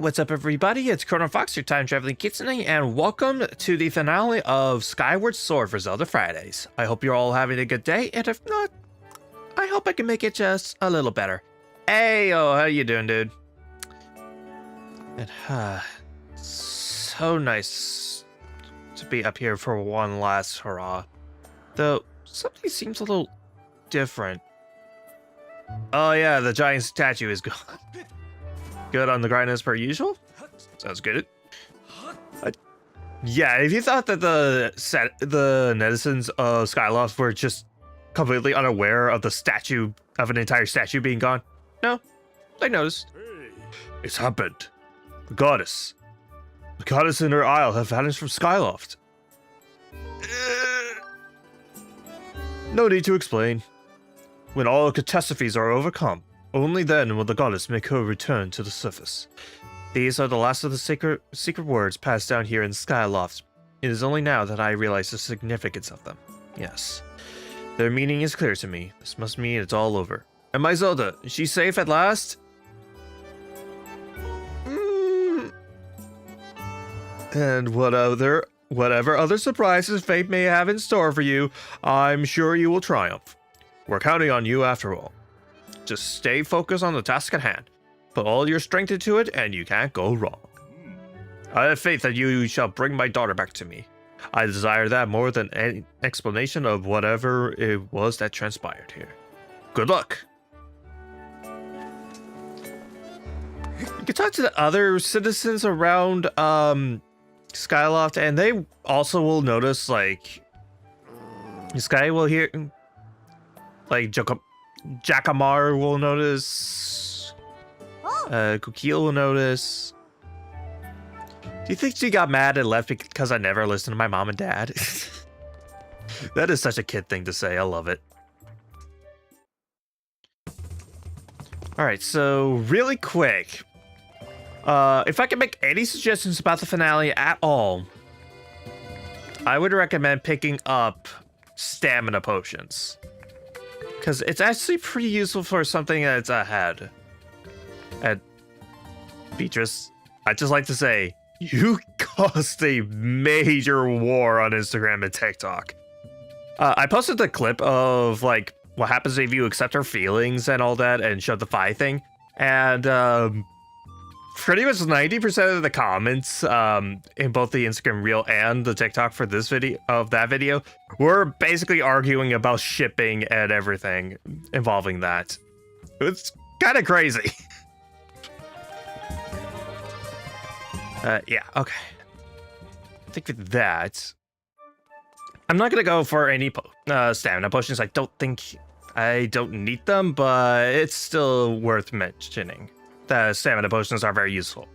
what's up everybody? It's Chronofahx, your time-traveling kitsune, and welcome to the finale of Skyward Sword for Zelda Fridays. I hope you're all having a good day, and if not, I hope I can make it just a little better. Hey, how you doing, dude? And, so nice to be up here for one last hurrah. Though, something seems a little different. Oh yeah, the giant statue is gone. Good on the grind as per usual. Sounds good. Yeah, if you thought that the netizens of Skyloft were just completely unaware of the statue, of an entire statue being gone, no, they noticed. It's happened. The goddess and her isle have vanished from Skyloft. No need to explain. When all catastrophes are overcome, only then will the goddess make her return to the surface. These are the last of the secret words passed down here in Skyloft. It is only now that I realize the significance of them. Yes. Their meaning is clear to me. This must mean it's all over. And my Zelda, is she safe at last? And whatever other surprises fate may have in store for you, I'm sure you will triumph. We're counting on you after all. Just stay focused on the task at hand. Put all your strength into it, and you can't go wrong. I have faith that you shall bring my daughter back to me. I desire that more than any explanation of whatever it was that transpired here. Good luck! You can talk to the other citizens around Skyloft, and they also will notice, like, Sky will hear, like, Jackamar will notice. Kukil will notice. Do you think she got mad and left because I never listened to my mom and dad? That is such a kid thing to say. I love it. Alright, so really quick. If I can make any suggestions about the finale at all, I would recommend picking up stamina potions. Because it's actually pretty useful for something that's ahead. And Beatrice, I'd just like to say, you caused a major war on Instagram and TikTok. I posted the clip of, like, what happens if you accept her feelings and all that and shove the Fi thing. And pretty much 90% of the comments in both the Instagram reel and the TikTok for this video, were basically arguing about shipping and everything involving that. It's kind of crazy. Yeah, okay. I think with that, I'm not gonna go for any stamina potions. I don't need them, but it's still worth mentioning. The stamina potions are very useful.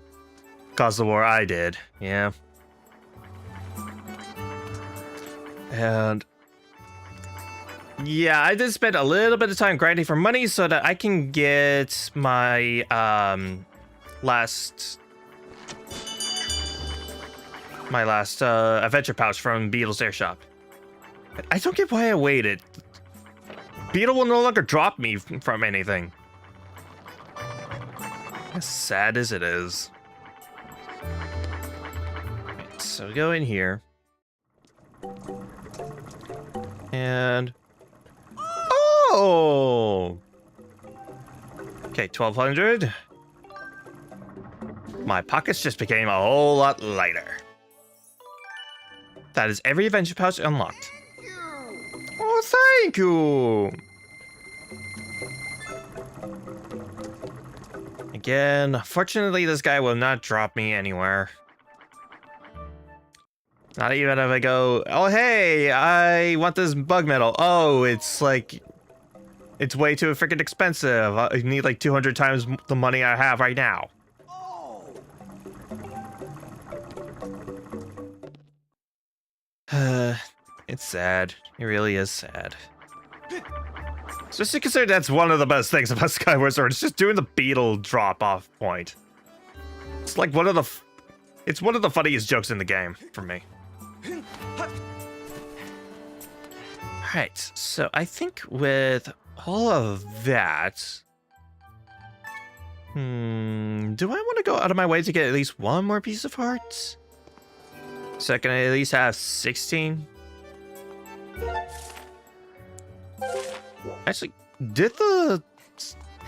Caused the war I did, yeah. And yeah, I did spend a little bit of time grinding for money so that I can get my last adventure pouch from Beetle's air shop. I don't get why I waited. Beetle will no longer drop me from anything. As sad as it is. Right, so go in here. And... oh! Okay, 1,200. My pockets just became a whole lot lighter. That is every adventure pouch unlocked. Oh, thank you! Again, fortunately, this guy will not drop me anywhere. Not even if I go, oh, hey, I want this bug metal. Oh, it's like, it's way too freaking expensive. I need like 200 times the money I have right now. It's sad. It really is sad. Especially considering that's one of the best things about Skyward Sword. It's just doing the beetle drop-off point. It's like one of the funniest jokes in the game for me. Alright, so I think with all of that, Do I want to go out of my way to get at least one more piece of hearts? So I can at least have 16? Actually, did the...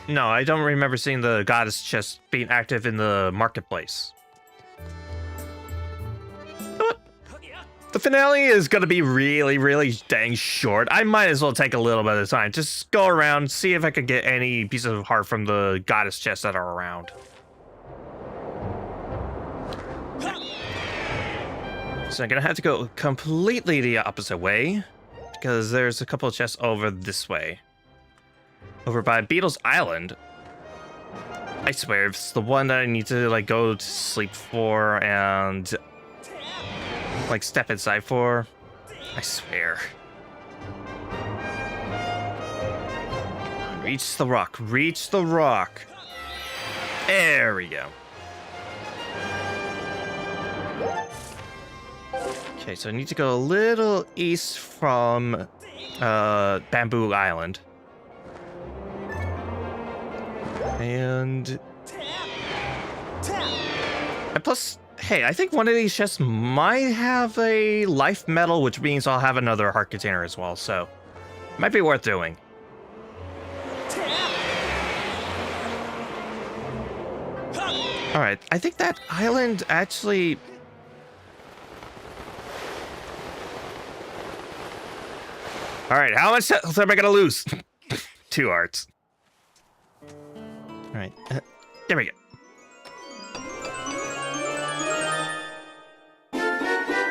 No, I don't remember seeing the goddess chest being active in the marketplace. You know what? The finale is going to be really, really dang short. I might as well take a little bit of time. Just go around, see if I can get any pieces of heart from the goddess chests that are around. So I'm going to have to go completely the opposite way, because there's a couple of chests over this way. Over by Beetle's Island. I swear, if it's the one that I need to, like, go to sleep for and, like, step inside for. I swear. Reach the rock. Reach the rock. There we go. Okay, so I need to go a little east from Bamboo Island. And plus, hey, I think one of these chests might have a life medal, which means I'll have another heart container as well, so might be worth doing. Alright, I think that island actually... Alright, how much health am I gonna lose? 2 hearts. Alright, there we go.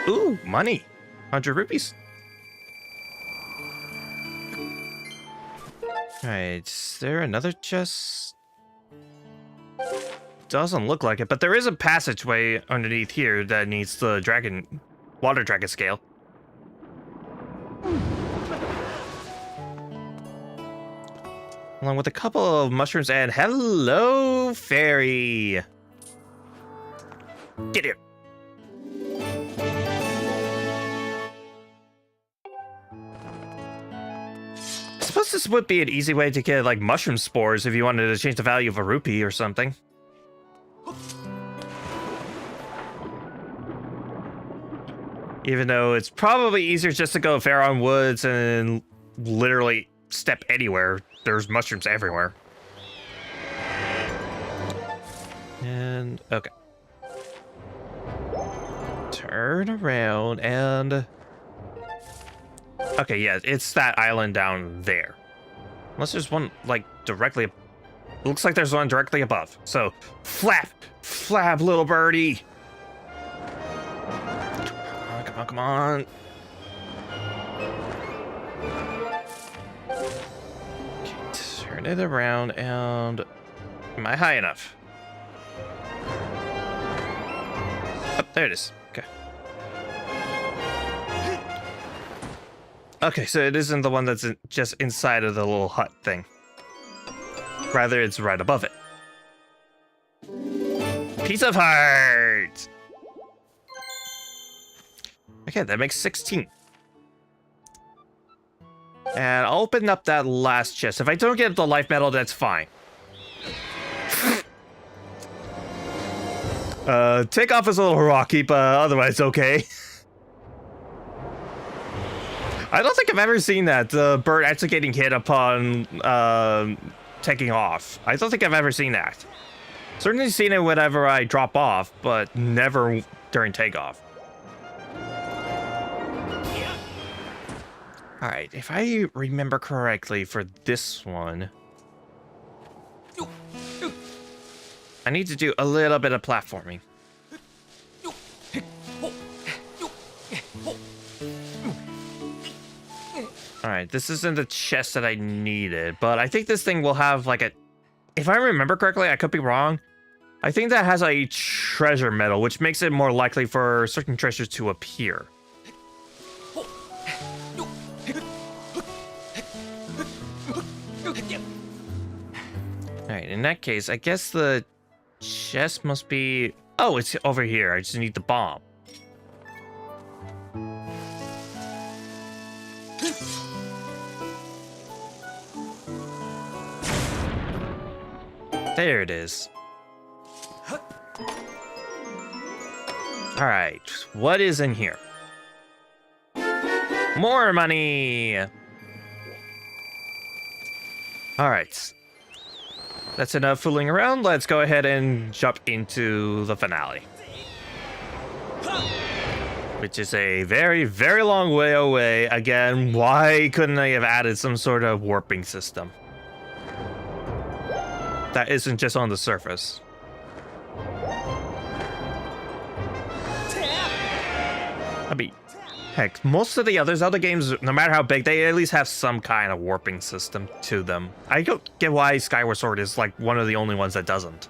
Ooh, money. 100 rupees. Alright, is there another chest? Doesn't look like it, but there is a passageway underneath here that needs the water dragon scale. Along with a couple of mushrooms and hello, fairy. Get here. I suppose this would be an easy way to get, like, mushroom spores if you wanted to change the value of a rupee or something. Even though it's probably easier just to go Pharaoh Woods and literally step anywhere. There's mushrooms everywhere. And okay. Turn around and... Okay, yeah, it's that island down there. Unless there's one, like, directly... Looks like there's one directly above. So, flap! Flap, little birdie! Come on, come on. Okay, turn it around and... Am I high enough? Oh, there it is. Okay. Okay, so it isn't the one that's just inside of the little hut thing. Rather, it's right above it. Piece of heart! Okay, that makes 16. And I'll open up that last chest. If I don't get the life medal, that's fine. Takeoff is a little rocky, but otherwise okay. I don't think I've ever seen that, the bird actually getting hit upon taking off. I don't think I've ever seen that. Certainly seen it whenever I drop off, but never during takeoff. Alright, if I remember correctly for this one, I need to do a little bit of platforming. Alright, this isn't the chest that I needed, but I think this thing will have like a... If I remember correctly, I could be wrong. I think that has a treasure medal, which makes it more likely for certain treasures to appear. Alright, in that case, I guess the chest must be... Oh, it's over here. I just need the bomb. There it is. Alright, what is in here? More money! Alright. That's enough fooling around. Let's go ahead and jump into the finale. Which is a very, very long way away. Again, why couldn't they have added some sort of warping system? That isn't just on the surface. I mean, heck, most of the other Zelda games, no matter how big, they at least have some kind of warping system to them. I don't get why Skyward Sword is like one of the only ones that doesn't.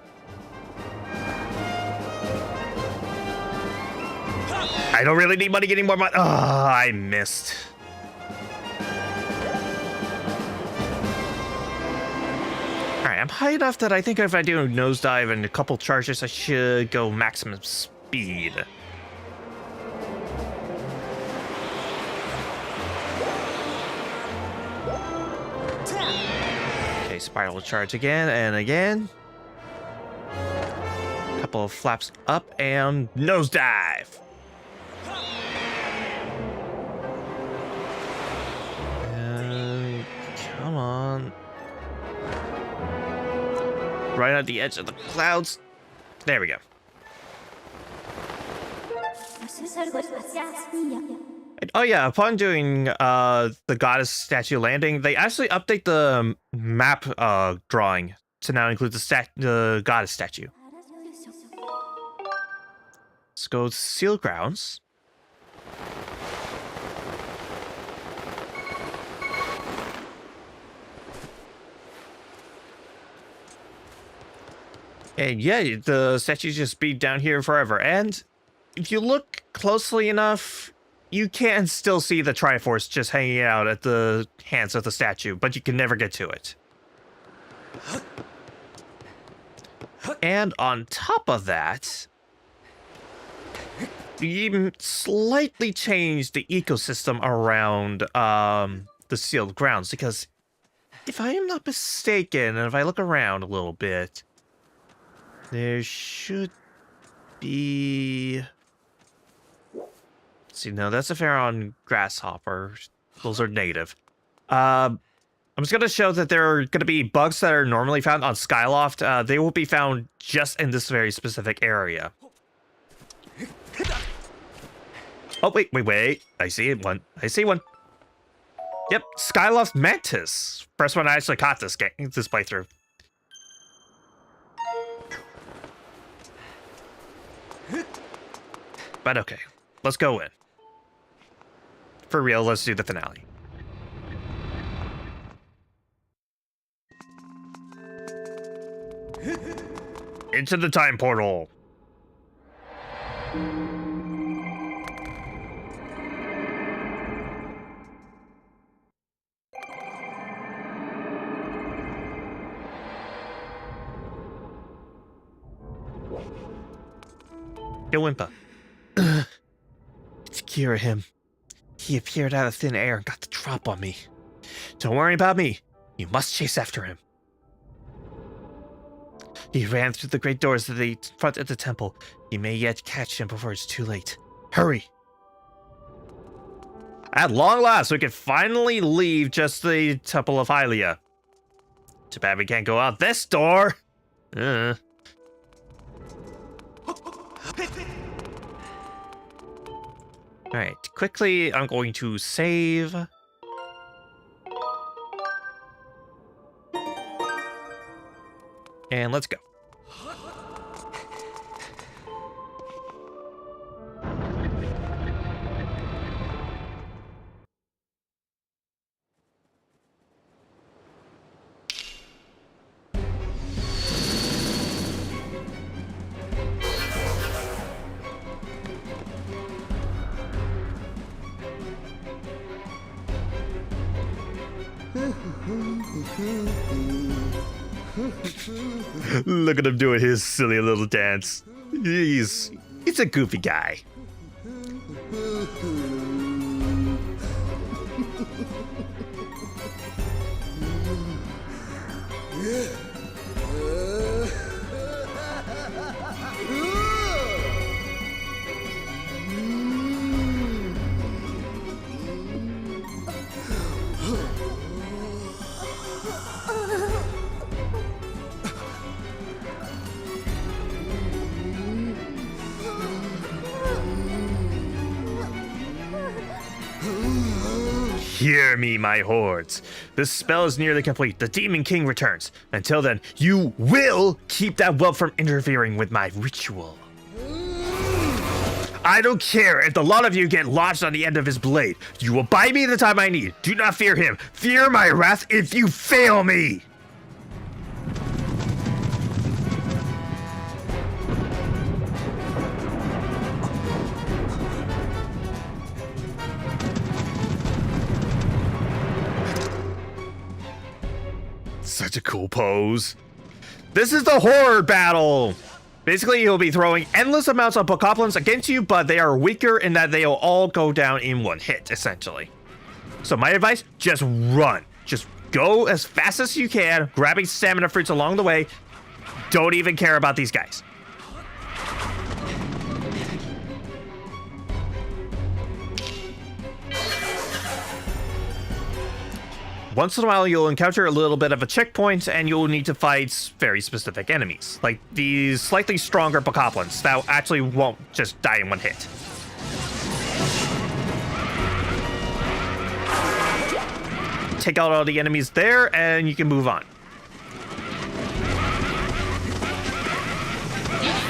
I don't really need money, getting more money. Oh, I missed. Alright, I'm high enough that I think if I do a nosedive and a couple charges, I should go maximum speed. Okay, spiral charge again and again. Couple of flaps up and nosedive. And come on. Right at the edge of the clouds. There we go. And, oh yeah, upon doing the goddess statue landing, they actually update the map drawing to now include the goddess statue. Let's go to Seal Grounds. And yeah, the statues just be down here forever. And if you look closely enough, you can still see the Triforce just hanging out at the hands of the statue, but you can never get to it. And on top of that, you even slightly changed the ecosystem around the sealed grounds, because if I am not mistaken, and if I look around a little bit, there should be... See, no, that's a Pharaon grasshopper. Those are native. I'm just going to show that there are going to be bugs that are normally found on Skyloft. They will be found just in this very specific area. Oh, wait. I see one. I see one. Yep, Skyloft Mantis. First one I actually caught this playthrough. But okay, let's go in. For real, let's do the finale. Into the time portal. Yo, Wimpa. It's Kirahim. He appeared out of thin air and got the drop on me. Don't worry about me. You must chase after him. He ran through the great doors to the front of the temple. You may yet catch him before it's too late. Hurry! At long last, we can finally leave just the Temple of Hylia. Too bad we can't go out this door. Alright, quickly, I'm going to save. And let's go. Look at him doing his silly little dance. He's a goofy guy. Hear me, my hordes. This spell is nearly complete. The Demon King returns. Until then, you will keep that whelp from interfering with my ritual. I don't care if the lot of you get lodged on the end of his blade. You will buy me the time I need. Do not fear him. Fear my wrath if you fail me. Such a cool pose. This is the horde battle. Basically, you'll be throwing endless amounts of bokoblins against you, but they are weaker in that they'll all go down in one hit, essentially. So my advice, just run. Just go as fast as you can, grabbing stamina fruits along the way. Don't even care about these guys. Once in a while, you'll encounter a little bit of a checkpoint, and you'll need to fight very specific enemies, like these slightly stronger bokoblins that actually won't just die in one hit. Take out all the enemies there, and you can move on.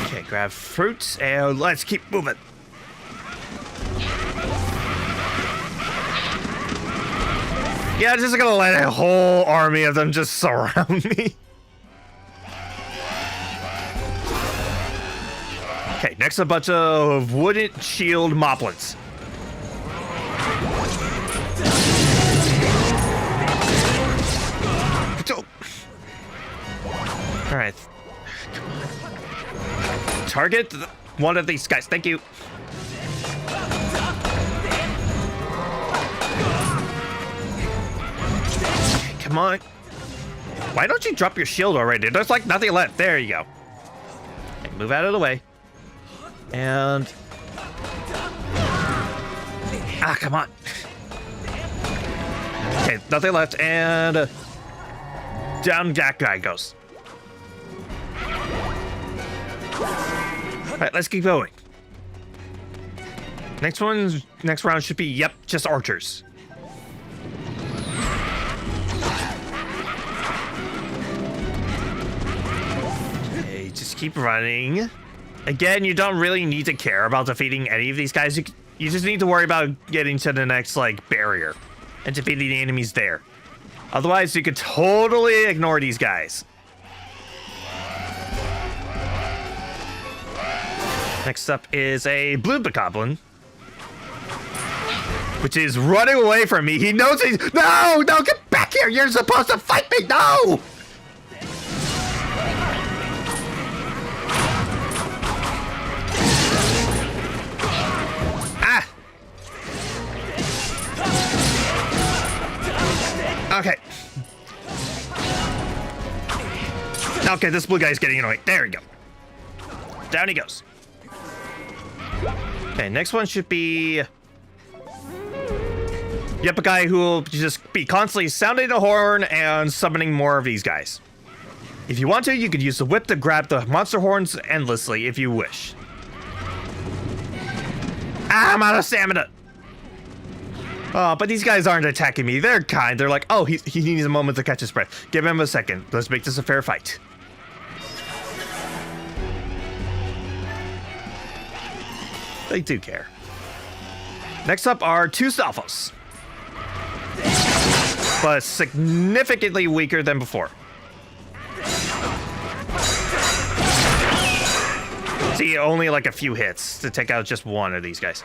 Okay, grab fruits, and let's keep moving. Yeah, I'm just gonna let a whole army of them just surround me. Okay, next a bunch of wooden shield moblins. Alright. Come on. Target one of these guys. Thank you. Come on. Why don't you drop your shield already? There's like nothing left. There you go. Okay, move out of the way. And... ah, come on. Okay, nothing left. And... down that guy goes. Alright, let's keep going. Next round should be, yep, just archers. Just keep running. Again, you don't really need to care about defeating any of these guys. You just need to worry about getting to the next, like, barrier and defeating the enemies there. Otherwise, you could totally ignore these guys. Next up is a blue bokoblin, which is running away from me. He knows he's... No! No, get back here! You're supposed to fight me! No! Okay. Okay, this blue guy's getting annoying. There we go. Down he goes. Okay, next one should be... yep, a guy who will just be constantly sounding a horn and summoning more of these guys. If you want to, you could use the whip to grab the monster horns endlessly if you wish. Ah, I'm out of stamina! Oh, but these guys aren't attacking me. They're kind. They're like, oh, he needs a moment to catch his breath. Give him a second. Let's make this a fair fight. They do care. Next up are two Stalfos, but significantly weaker than before. See, only like a few hits to take out just one of these guys.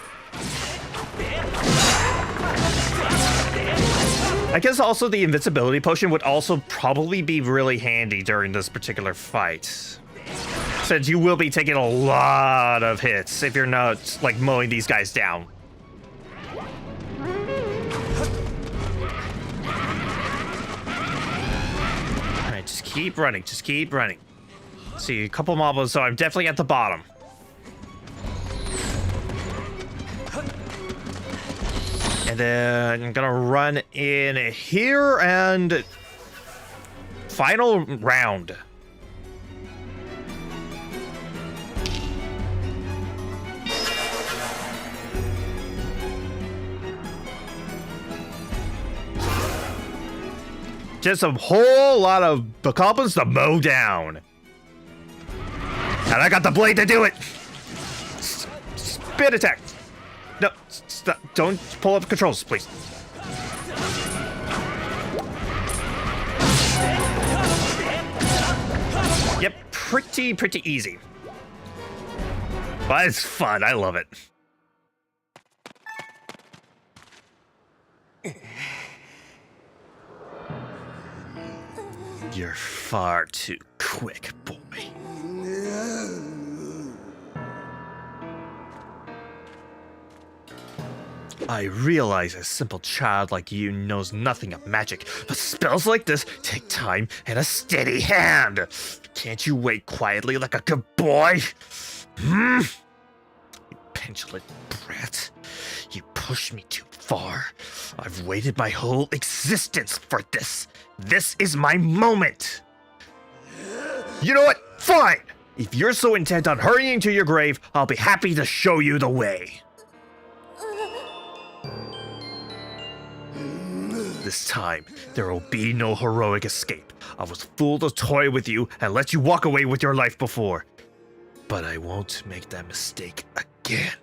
I guess also the invincibility potion would also probably be really handy during this particular fight, since you will be taking a lot of hits if you're not, like, mowing these guys down. Alright, just keep running, just keep running. See, a couple mobs, so I'm definitely at the bottom. And then I'm gonna run in here and final round. just a whole lot of goblins to mow down. And I got the blade to do it. Spin attack. No, stop. Don't pull up controls, please. Yep, pretty easy. But it's fun. I love it. You're far too quick, boy. I realize a simple child like you knows nothing of magic, but spells like this take time and a steady hand. Can't you wait quietly like a good boy? You petulant brat. You pushed me too far. I've waited my whole existence for this. This is my moment. You know what? Fine. If you're so intent on hurrying to your grave, I'll be happy to show you the way. This time, there will be no heroic escape. I was fooled to toy with you and let you walk away with your life before. But I won't make that mistake again.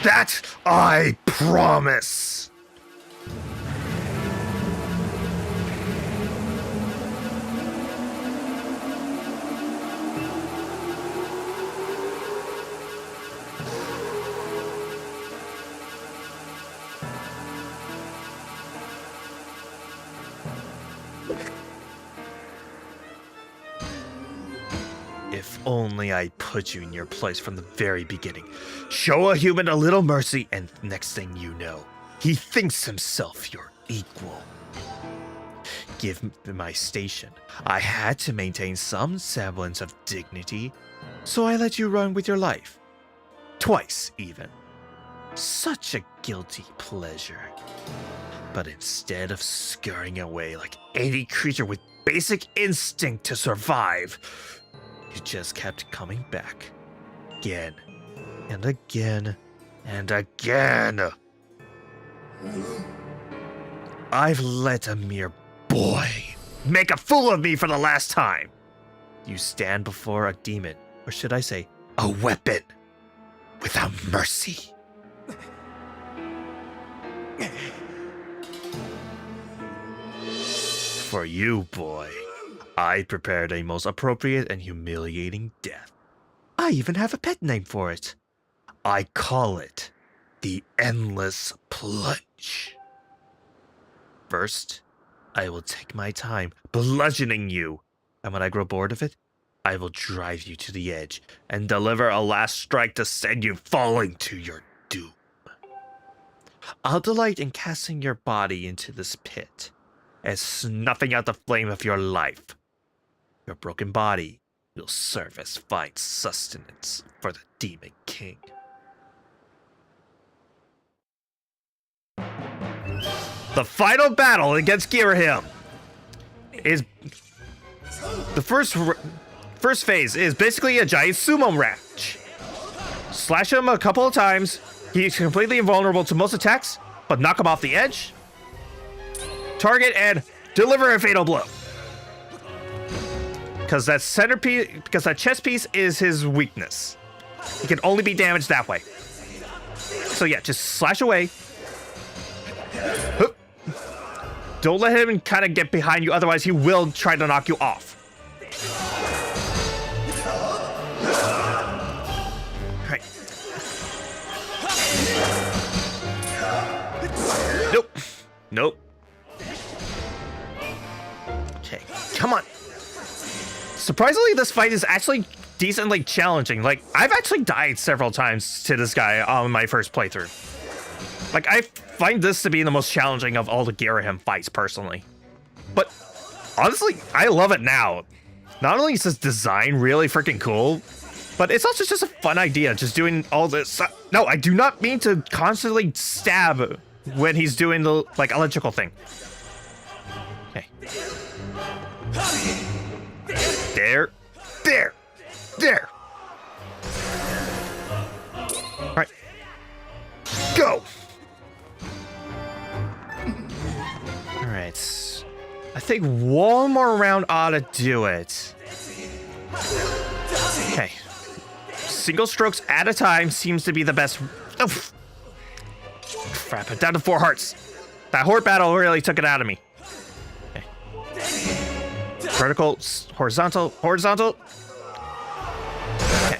That I promise. If only I put you in your place from the very beginning. Show a human a little mercy, and next thing you know, he thinks himself your equal. Given my station, I had to maintain some semblance of dignity, so I let you run with your life. Twice, even. Such a guilty pleasure. But instead of scurrying away like any creature with basic instinct to survive, you just kept coming back. Again, and again, and again. I've let a mere boy make a fool of me for the last time. You stand before a demon, or should I say, a weapon, without mercy. For you, boy, I prepared a most appropriate and humiliating death. I even have a pet name for it. I call it the Endless Plunge. First, I will take my time bludgeoning you, and when I grow bored of it, I will drive you to the edge and deliver a last strike to send you falling to your doom. I'll delight in casting your body into this pit and snuffing out the flame of your life. Your broken body will serve as fine sustenance for the Demon King. The final battle against Girahim is the first phase is basically a giant sumo match. Slash him a couple of times. He's completely invulnerable to most attacks, but knock him off the edge. Target and deliver a fatal blow. Because that centerpiece, because that chest piece is his weakness. He can only be damaged that way. So yeah, just slash away. Don't let him kind of get behind you, otherwise he will try to knock you off. Right. Nope. Nope. Okay, come on. Surprisingly, this fight is actually decently challenging. Like, I've actually died several times to this guy on my first playthrough. Like, I find this to be the most challenging of all the Girahim fights, personally. But, honestly, I love it now. Not only is this design really freaking cool, but it's also just a fun idea, just doing all this. No, I do not mean to constantly stab when he's doing the, like, electrical thing. Okay. There. more around ought to do it. Okay. Single strokes at a time seems to be the best. Oh, crap, I'm down to 4 hearts. That horde battle really took it out of me. Okay. Vertical, horizontal, horizontal. Okay.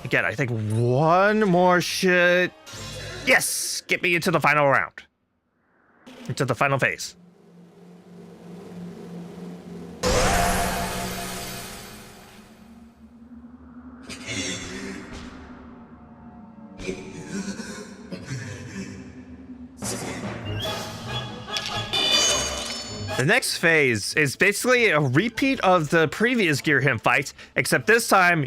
Again, I think one more should... Yes! Get me into the final round. Into the final phase. The next phase is basically a repeat of the previous Gear Him fight, except this time,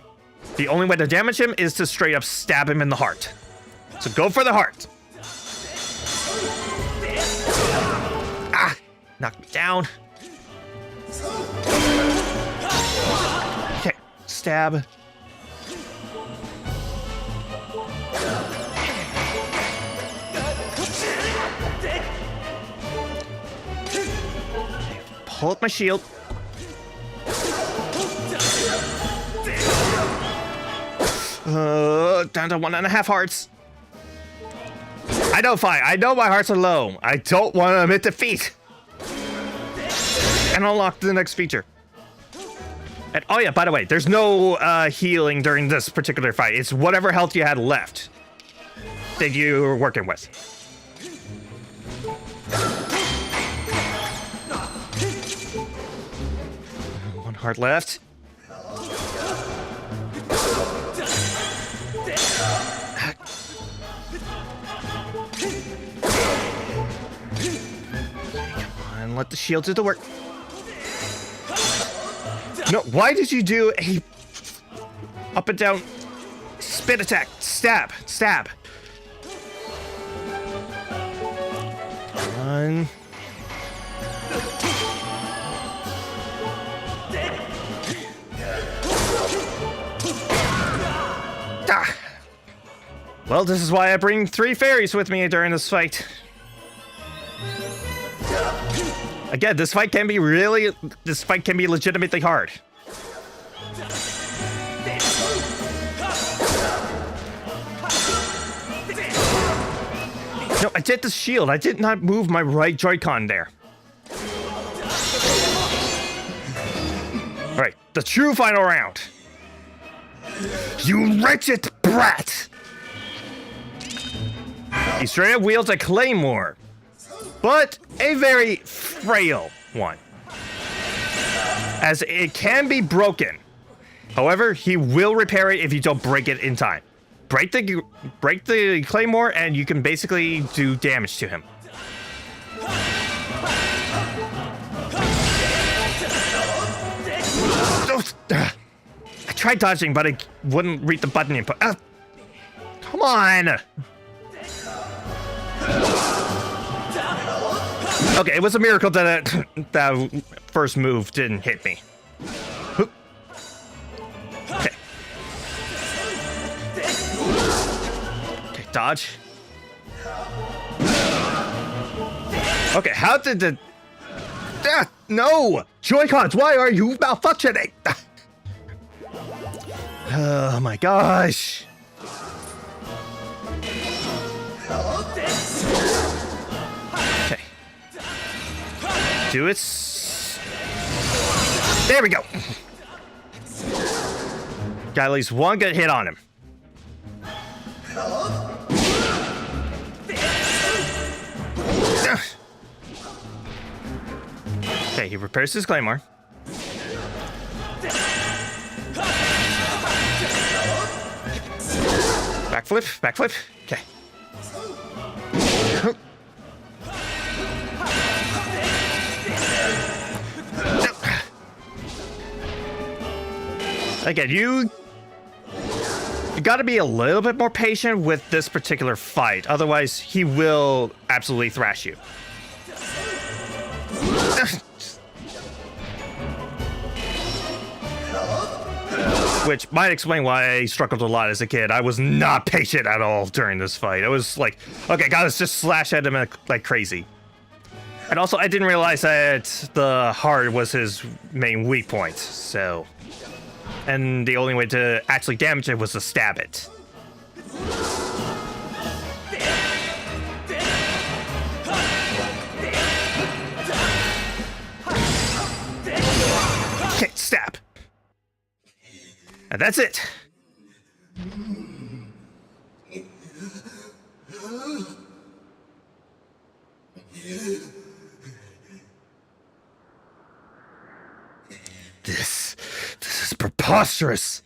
the only way to damage him is to straight up stab him in the heart. So go for the heart. Ah! Knock me down. Okay, stab. Pull up my shield. Down to 1.5 hearts. I know, fine. I know my hearts are low. I don't want to admit defeat. And unlock the next feature. And oh yeah, by the way, there's no healing during this particular fight. It's whatever health you had left that you were working with. One heart left. Come on, let the shield do the work. No, why did you do a up and down spin attack? Stab, stab. One. Ah. Well, this is why I bring 3 fairies with me during this fight. Again, this fight can be legitimately hard. No, I did the shield. I did not move my right Joy-Con there. All right, the true final round. You wretched brat! He straight up wields a claymore, but a very frail one, as it can be broken. However, he will repair it if you don't break it in time. Break the claymore, and you can basically do damage to him. I tried dodging, but I wouldn't read the button input. Come on! Okay, it was a miracle that that first move didn't hit me. Okay. Okay, dodge. Okay, how did the... no! Joy-Cons, why are you malfunctioning? Oh my gosh. Okay. Do it. There we go. Got at least one good hit on him. Okay, he repairs his claymore. Backflip, backflip. Okay. Again, you gotta be a little bit more patient with this particular fight. Otherwise, he will absolutely thrash you. Which might explain why I struggled a lot as a kid. I was not patient at all during this fight. I was like, okay, gotta just slash at him like crazy. And also, I didn't realize that the heart was his main weak point, so... And the only way to actually damage it was to stab it. Okay, stab. And that's it. This is preposterous.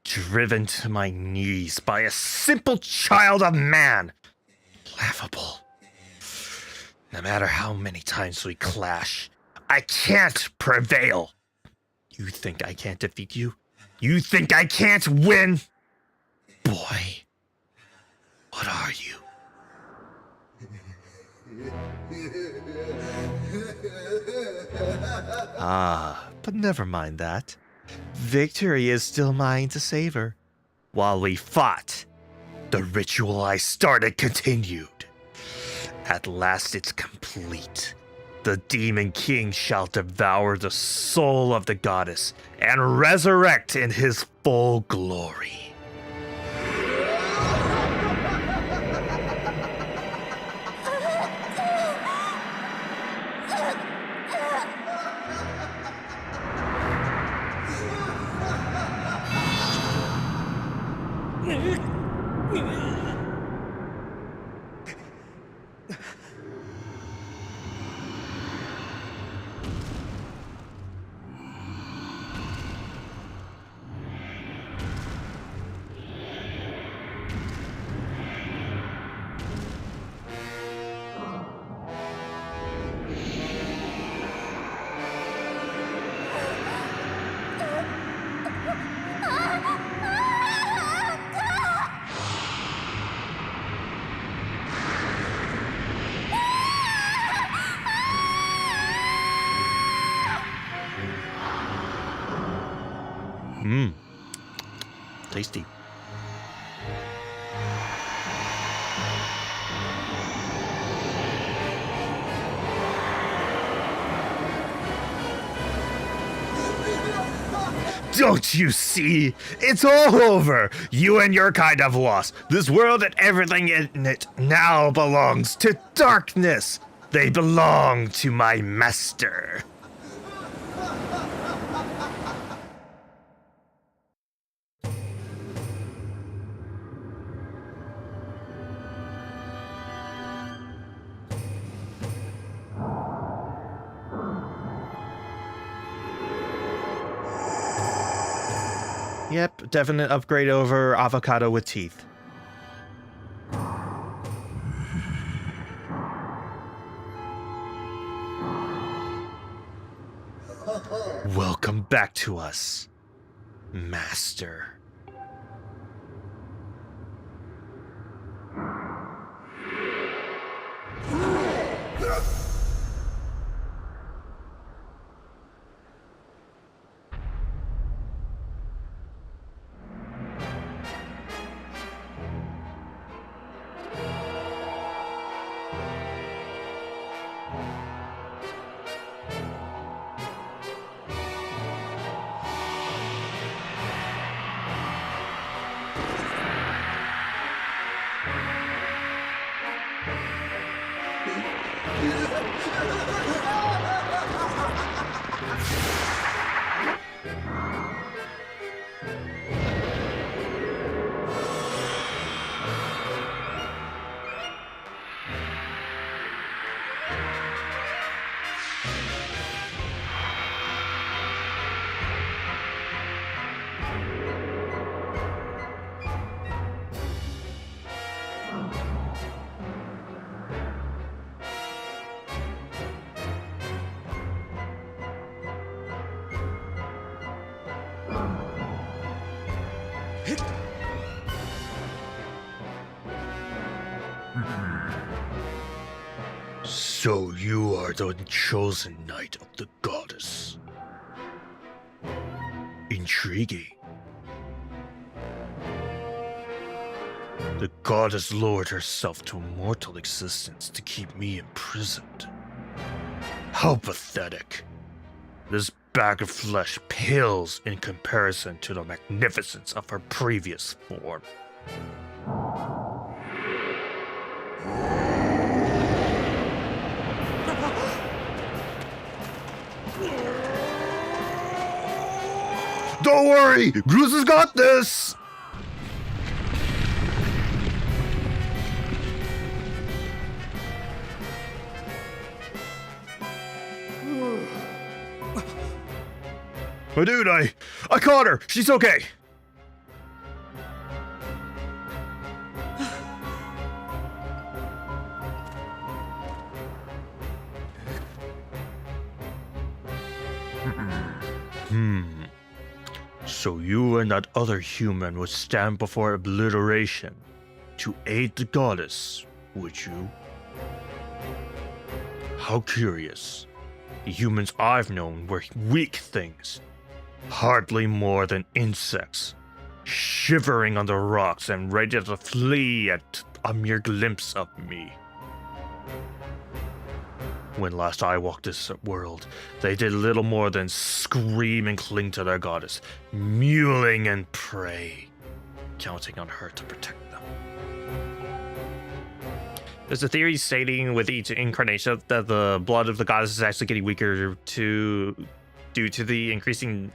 Driven to my knees by a simple child of man. Laughable. No matter how many times we clash, I can't prevail. You think I can't defeat you? You think I can't win? Boy, what are you? But never mind that. Victory is still mine to savor. While we fought, the ritual I started continued. At last it's complete. The Demon King shall devour the soul of the goddess and resurrect in his full glory. Tasty. Don't you see? It's all over. You and your kind have lost. This world and everything in it now belongs to darkness. They belong to my master. Yep, definite upgrade over avocado with teeth. Welcome back to us, Master. So you are the chosen knight of the goddess. Intriguing. The goddess lowered herself to mortal existence to keep me imprisoned. How pathetic. This bag of flesh pales in comparison to the magnificence of her previous form. Don't worry, Gruz has got this! Oh, dude, I caught her. She's okay. So you and that other human would stand before obliteration to aid the goddess, would you? How curious. The humans I've known were weak things. Hardly more than insects, shivering on the rocks and ready to flee at a mere glimpse of me. When last I walked this world, they did little more than scream and cling to their goddess, mewling and pray, counting on her to protect them. There's a theory stating with each incarnation that the blood of the goddess is actually getting weaker due to the increasing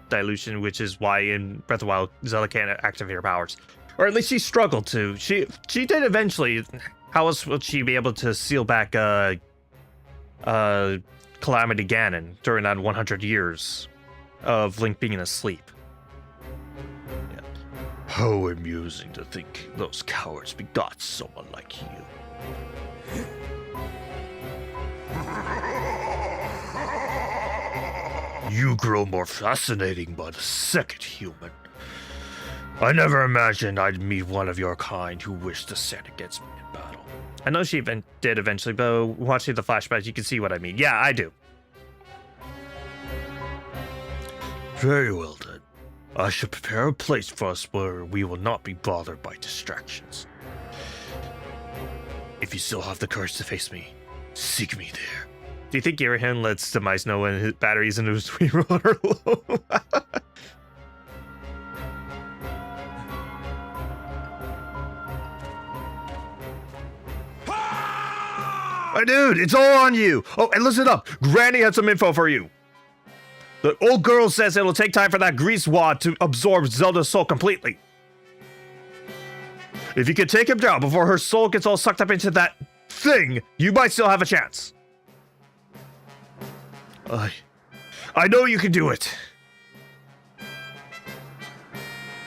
dilution, which is why in Breath of the Wild, Zelda can't activate her powers. Or at least she struggled to. She did eventually. How else would she be able to seal back Calamity Ganon during that 100 years of Link being asleep? Yeah. How amusing to think those cowards begot someone like you. You grow more fascinating by the second human. I never imagined I'd meet one of your kind who wished to stand against me in battle. I know she did eventually, but watching the flashbacks, you can see what I mean. Yeah, I do. Very well then. I should prepare a place for us where we will not be bothered by distractions. If you still have the courage to face me, seek me there. Do you think Girahim lets Demise know when his batteries in his Wii Remote are low? My dude, it's all on you. Oh, and listen up. Granny had some info for you. The old girl says it'll take time for that grease wad to absorb Zelda's soul completely. If you could take him down before her soul gets all sucked up into that thing, you might still have a chance. I know you can do it.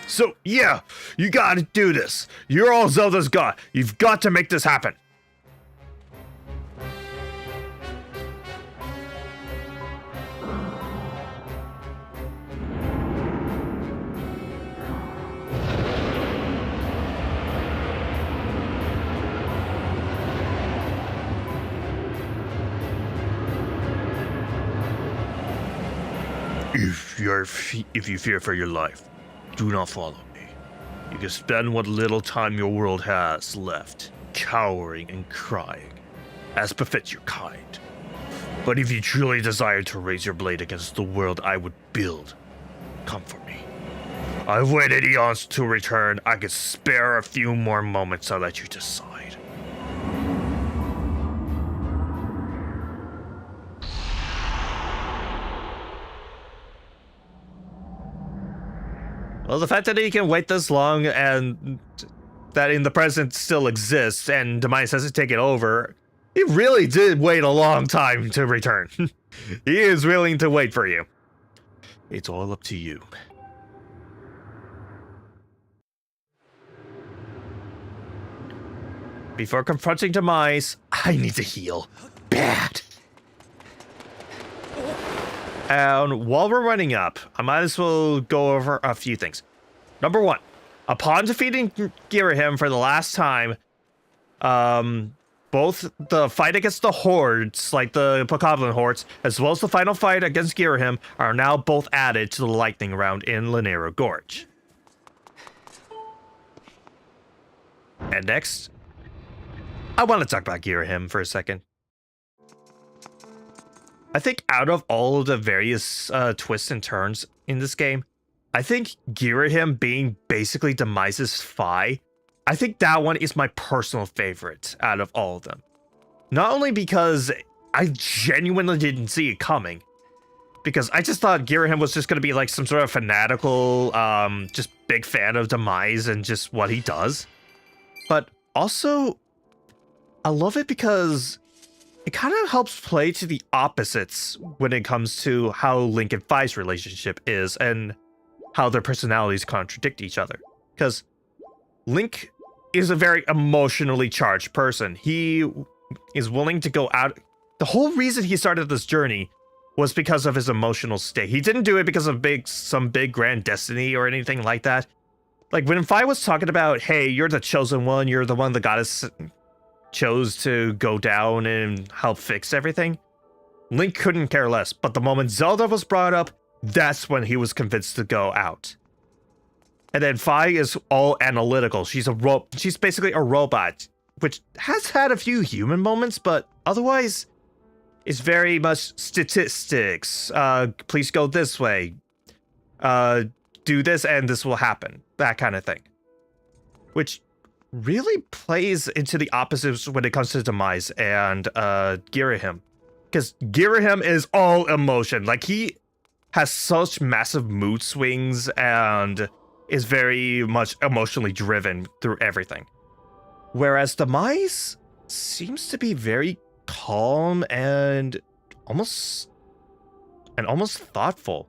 So, yeah, you gotta do this. You're all Zelda's god. You've got to make this happen. If you fear for your life, do not follow me. You can spend what little time your world has left, cowering and crying, as befits your kind. But if you truly desire to raise your blade against the world I would build, come for me. I've waited eons to return. I could spare a few more moments to let you decide. Well, the fact that he can wait this long and that in the present still exists and Demise has to take it over, he really did wait a long time to return. He is willing to wait for you. It's all up to you. Before confronting Demise, I need to heal. Bad. And while we're running up, I might as well go over a few things. Number one, upon defeating Girahim for the last time, both the fight against the hordes, like the Bokoblin hordes, as well as the final fight against Girahim, are now both added to the lightning round in Lanero Gorge. And next, I want to talk about Girahim for a second. I think out of all of the various twists and turns in this game, I think Girahim being basically Demise's Fi, I think that one is my personal favorite out of all of them. Not only because I genuinely didn't see it coming, because I just thought Girahim was just going to be like some sort of fanatical, just big fan of Demise and just what he does. But also, I love it because it kind of helps play to the opposites when it comes to how Link and Fi's relationship is and how their personalities contradict each other. Because Link is a very emotionally charged person. He is willing to go out. The whole reason he started this journey was because of his emotional state. He didn't do it because of some big grand destiny or anything like that. Like when Fi was talking about, hey, you're the chosen one, you're the one the goddess chose to go down and help fix everything, Link couldn't care less. But the moment Zelda was brought up, that's when he was convinced to go out. And then Fi is all analytical. She's basically a robot, which has had a few human moments, but otherwise is very much statistics. Please go this way. Do this and this will happen. That kind of thing. Which really plays into the opposites when it comes to Demise and Girahim. Because Girahim is all emotion. Like, he has such massive mood swings and is very much emotionally driven through everything. Whereas Demise seems to be very calm and almost thoughtful.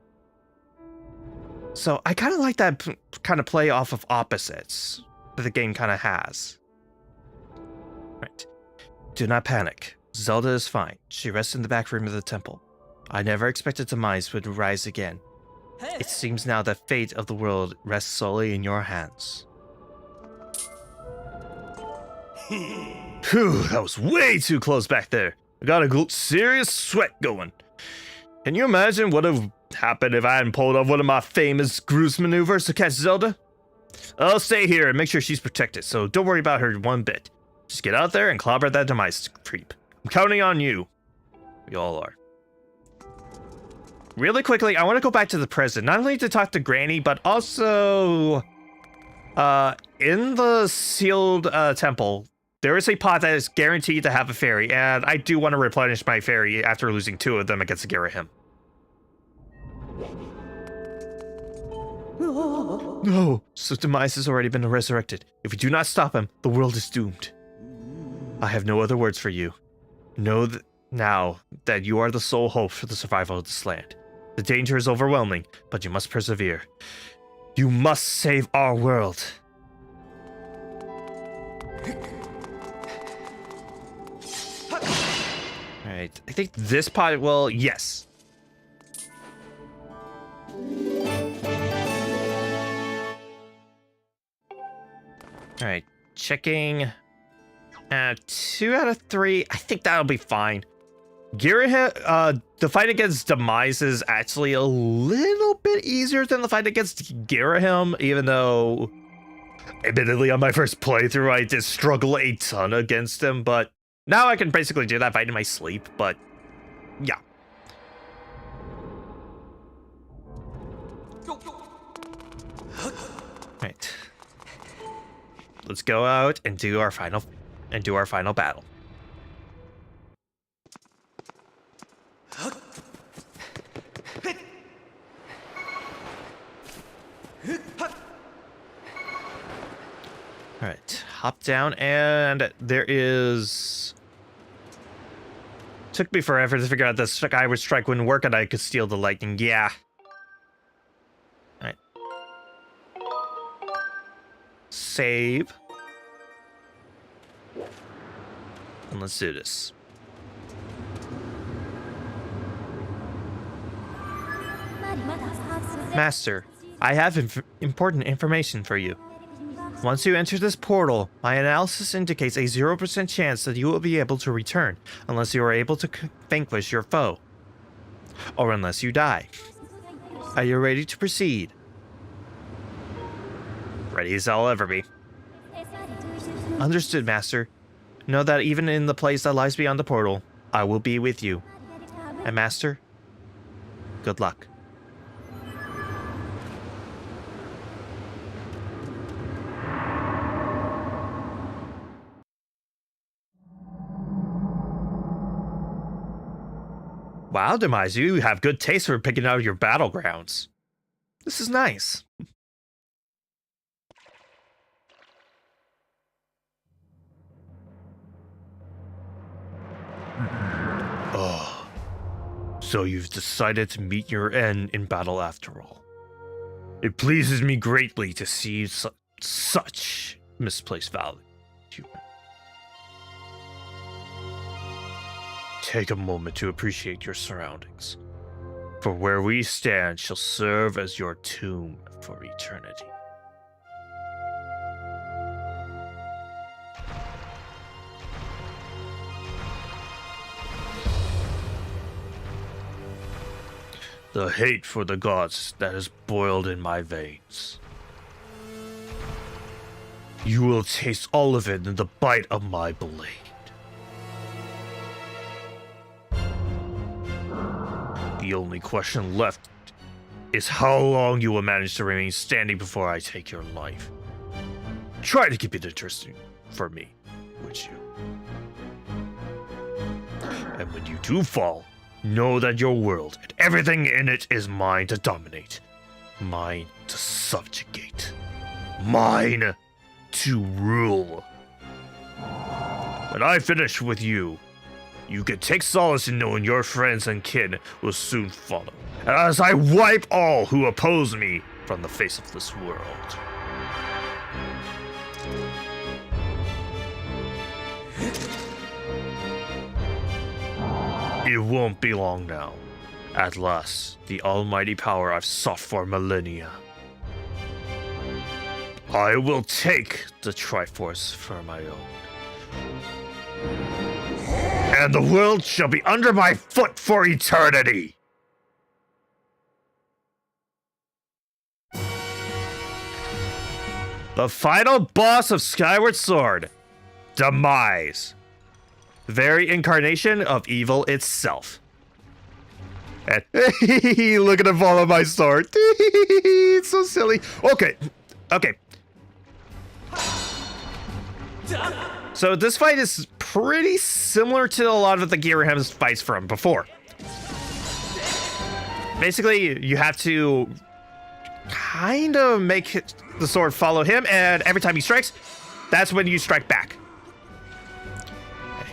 So I kind of like that kind of play off of opposites that the game kind of has. Right. Do not panic. Zelda is fine. She rests in the back room of the temple. I never expected Demise would rise again. It seems now the fate of the world rests solely in your hands. Phew, that was way too close back there. I got a serious sweat going. Can you imagine what would have happened if I hadn't pulled off one of my famous Groose maneuvers to catch Zelda? I'll stay here and make sure she's protected, so don't worry about her one bit. Just get out there and clobber that Demise creep. I'm counting on you. We all are. Really quickly, I want to go back to the present, not only to talk to Granny, but also in the sealed temple, there is a pot that is guaranteed to have a fairy, and I do want to replenish my fairy after losing 2 of them against Girahim. No, so Demise has already been resurrected. If we do not stop him, the world is doomed. I have no other words for you. Know now that you are the sole hope for the survival of this land. The danger is overwhelming, but you must persevere. You must save our world. Alright, I think this pot will... Yes. Alright, checking. 2 out of 3. I think that'll be fine. Girahim, the fight against Demise is actually a little bit easier than the fight against Girahim, even though, admittedly, on my first playthrough, I did struggle a ton against him, but now I can basically do that fight in my sleep, but yeah. Right. Let's go out and do our final battle. Alright, hop down, and there is... Took me forever to figure out the Skyward Strike wouldn't work and I could steal the lightning, yeah. Alright. Save. And let's do this. Master, I have important information for you. Once you enter this portal, my analysis indicates a 0% chance that you will be able to return unless you are able to vanquish your foe. Or unless you die. Are you ready to proceed? Ready as I'll ever be. Understood, Master. Know that even in the place that lies beyond the portal, I will be with you. And Master, good luck. Wow, Demise, you have good taste for picking out your battlegrounds. This is nice. Oh, so you've decided to meet your end in battle after all. It pleases me greatly to see such misplaced value. Take a moment to appreciate your surroundings, for where we stand shall serve as your tomb for eternity. The hate for the gods that has boiled in my veins. You will taste all of it in the bite of my blade. The only question left is how long you will manage to remain standing before I take your life. Try to keep it interesting for me, would you? And when you do fall, know that your world and everything in it is mine to dominate, mine to subjugate, mine to rule. When I finish with you, you can take solace in knowing your friends and kin will soon follow, as I wipe all who oppose me from the face of this world. It won't be long now. At last, the almighty power I've sought for millennia. I will take the Triforce for my own. And the world shall be under my foot for eternity! The final boss of Skyward Sword, Demise. Very incarnation of evil itself. And look at him follow my sword. It's so silly. Okay. So this fight is pretty similar to a lot of the Girahim's fights from before. Basically, you have to kind of make the sword follow him, and every time he strikes, that's when you strike back. Okay.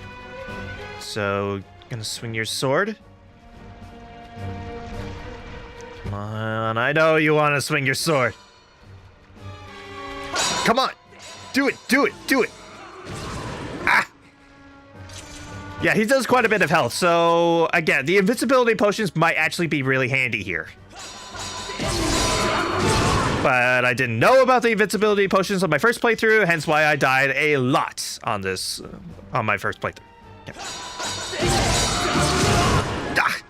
So, gonna swing your sword. Come on, I know you want to swing your sword. Come on, do it. Ah! Yeah, he does quite a bit of health, so again, the invincibility potions might actually be really handy here. But I didn't know about the invincibility potions on my first playthrough, hence why I died a lot on this, on my first playthrough. Yeah. Ah!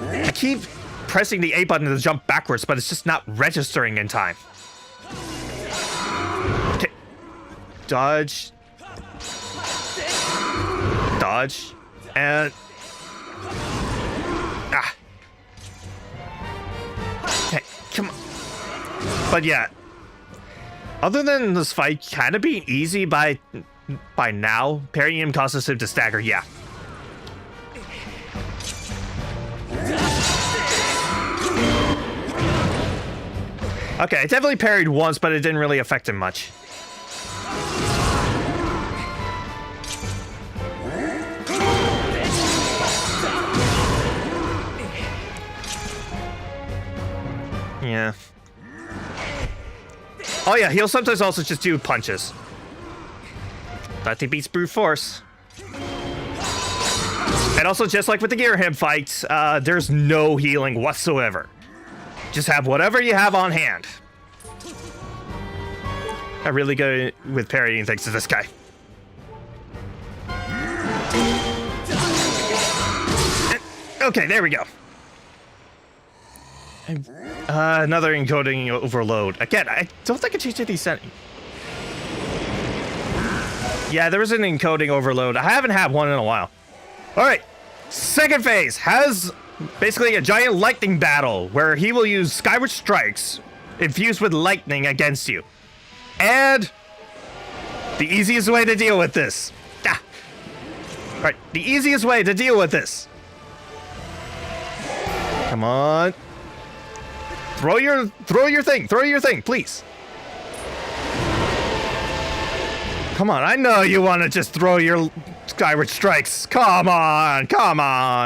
I keep pressing the A button to jump backwards, but it's just not registering in time. Okay. Dodge, and okay, come on. But yeah, other than this fight kind of being easy by now, parrying him causes him to stagger. Yeah. Okay, I definitely parried once, but it didn't really affect him much. Yeah. Oh yeah, he'll sometimes also just do punches. Nothing beats brute force. And also, just like with the Girahim fight, there's no healing whatsoever. Just have whatever you have on hand. I'm really good with parrying thanks to this guy. Okay, there we go. Another encoding overload. Again, I don't think I changed any settings. Yeah, there was an encoding overload. I haven't had one in a while. All right, Second phase has basically a giant lightning battle where he will use Skyward Strikes infused with lightning against you. And the easiest way to deal with this. Alright, the easiest way to deal with this. Come on. Throw your thing, please. Come on, I know you want to just throw your Skyward Strikes. Come on,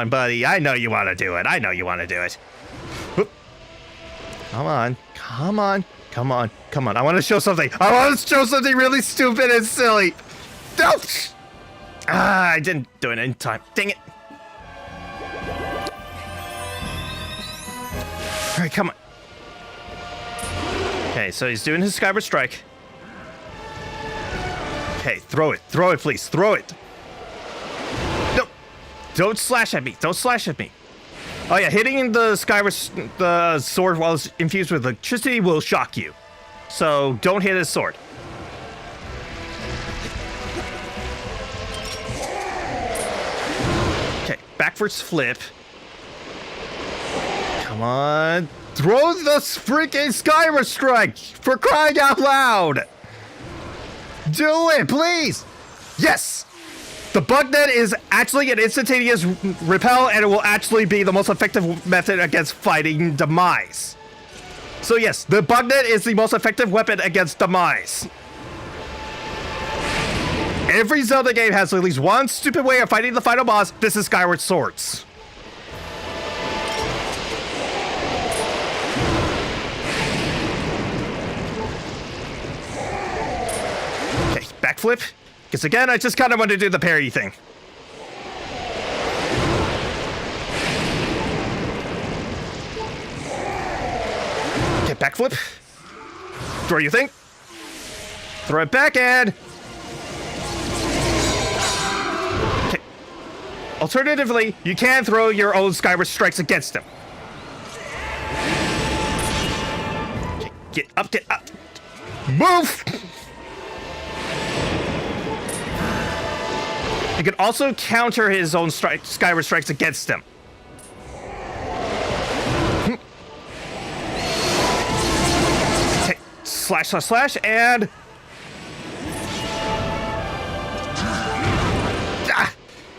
buddy. I know you want to do it. Whoop. Come on. I want to show something. Really stupid and silly. No! I didn't do it in time. Dang it. All right, come on. Okay, so he's doing his Skyward Strike. Okay, throw it, please. Throw it. No, don't slash at me. Oh yeah, hitting the sword while it's infused with electricity will shock you. So don't hit his sword. Okay, backwards flip. Come on. Throw the freaking Skyward Strike! For crying out loud! Do it, please! Yes! The bug net is actually an instantaneous repel, and it will actually be the most effective method against fighting Demise. So yes, the bug net is the most effective weapon against Demise. Every Zelda game has at least one stupid way of fighting the final boss. This is Skyward Swords. Okay, backflip. Because again, I just kind of want to do the parry thing. Okay, backflip. Throw your thing. Throw it back and... Okay. Alternatively, you can throw your own Skyward Strikes against him. Okay, get up. Move! You can also counter his own Skyward Strikes against him. Okay, slash, and...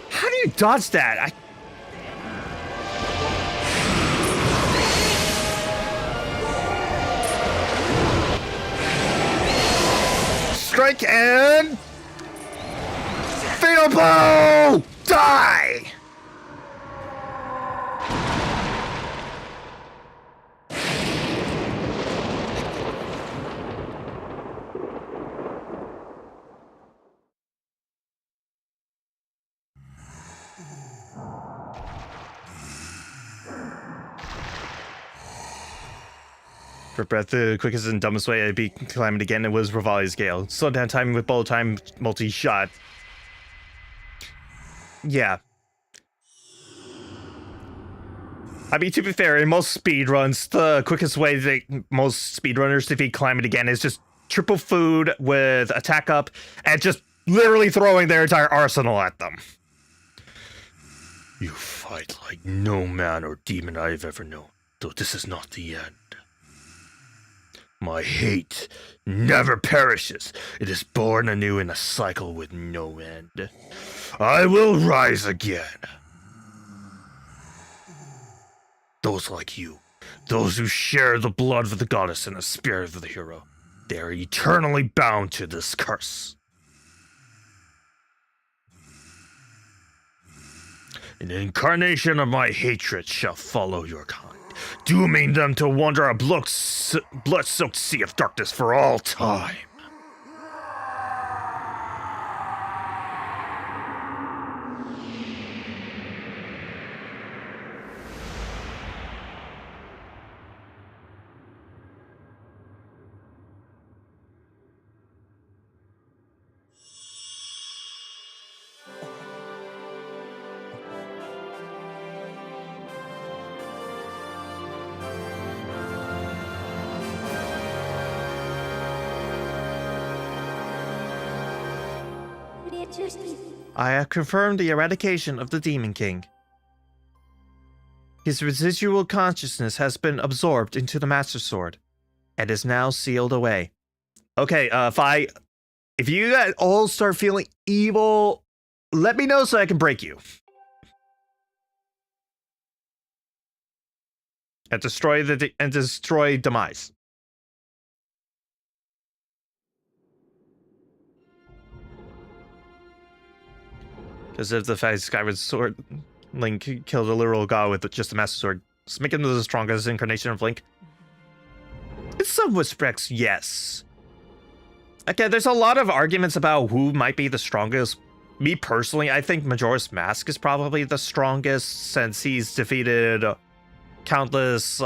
How do you dodge that? Strike and... Fatal blow! Die! For breath, the quickest and dumbest way to beat Calamity again, it was Rivali's Gale. Slow down time with bullet time, multi-shot. Yeah. I mean, to be fair, in most speedruns, the quickest way that most speedrunners defeat Calamity again is just triple food with attack up and just literally throwing their entire arsenal at them. You fight like no man or demon I've ever known, though this is not the end. My hate never perishes. It is born anew in a cycle with no end. I will rise again. Those like you, those who share the blood of the goddess and the spirit of the hero, they are eternally bound to this curse. An incarnation of my hatred shall follow your kind, dooming them to wander a blood-soaked sea of darkness for all time. I have confirmed the eradication of the Demon King. His residual consciousness has been absorbed into the Master Sword and is now sealed away. Okay, if you guys all start feeling evil, let me know so I can break you. And destroy Demise. Because of the fact Skyward Sword Link killed a literal god with just the Master Sword, let's make him the strongest incarnation of Link. In some respects, yes. Okay, there's a lot of arguments about who might be the strongest. Me personally, I think Majora's Mask is probably the strongest since he's defeated countless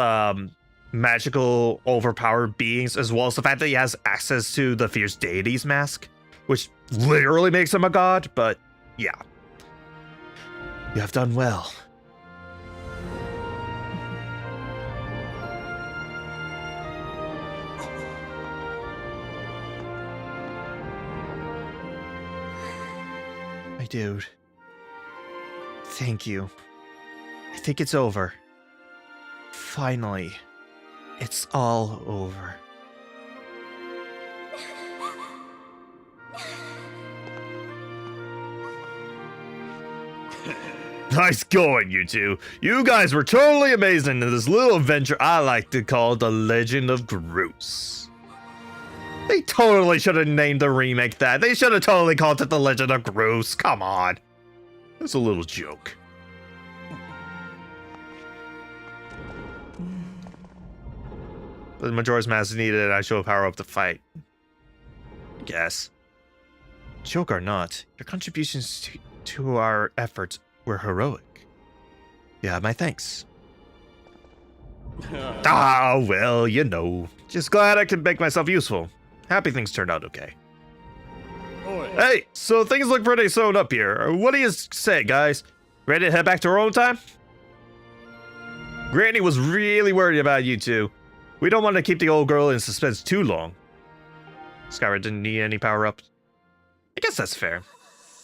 magical overpowered beings, as well as the fact that he has access to the Fierce Deity's mask, which literally makes him a god, but yeah. You have done well. My dude. Thank you. I think it's over. Finally. It's all over. Nice going, you two. You guys were totally amazing in this little adventure I like to call the Legend of Groose. They totally should have named the remake that. They should have totally called it the Legend of Groose. Come on. It's a little joke. The Majora's Mask needed an actual power up to fight. I guess. Joke or not, your contributions to our efforts were heroic. You have my thanks. Well, you know. Just glad I could make myself useful. Happy things turned out okay. Hey, so things look pretty sewn up here. What do you say, guys? Ready to head back to our own time? Granny was really worried about you two. We don't want to keep the old girl in suspense too long. Skyward didn't need any power-ups. I guess that's fair.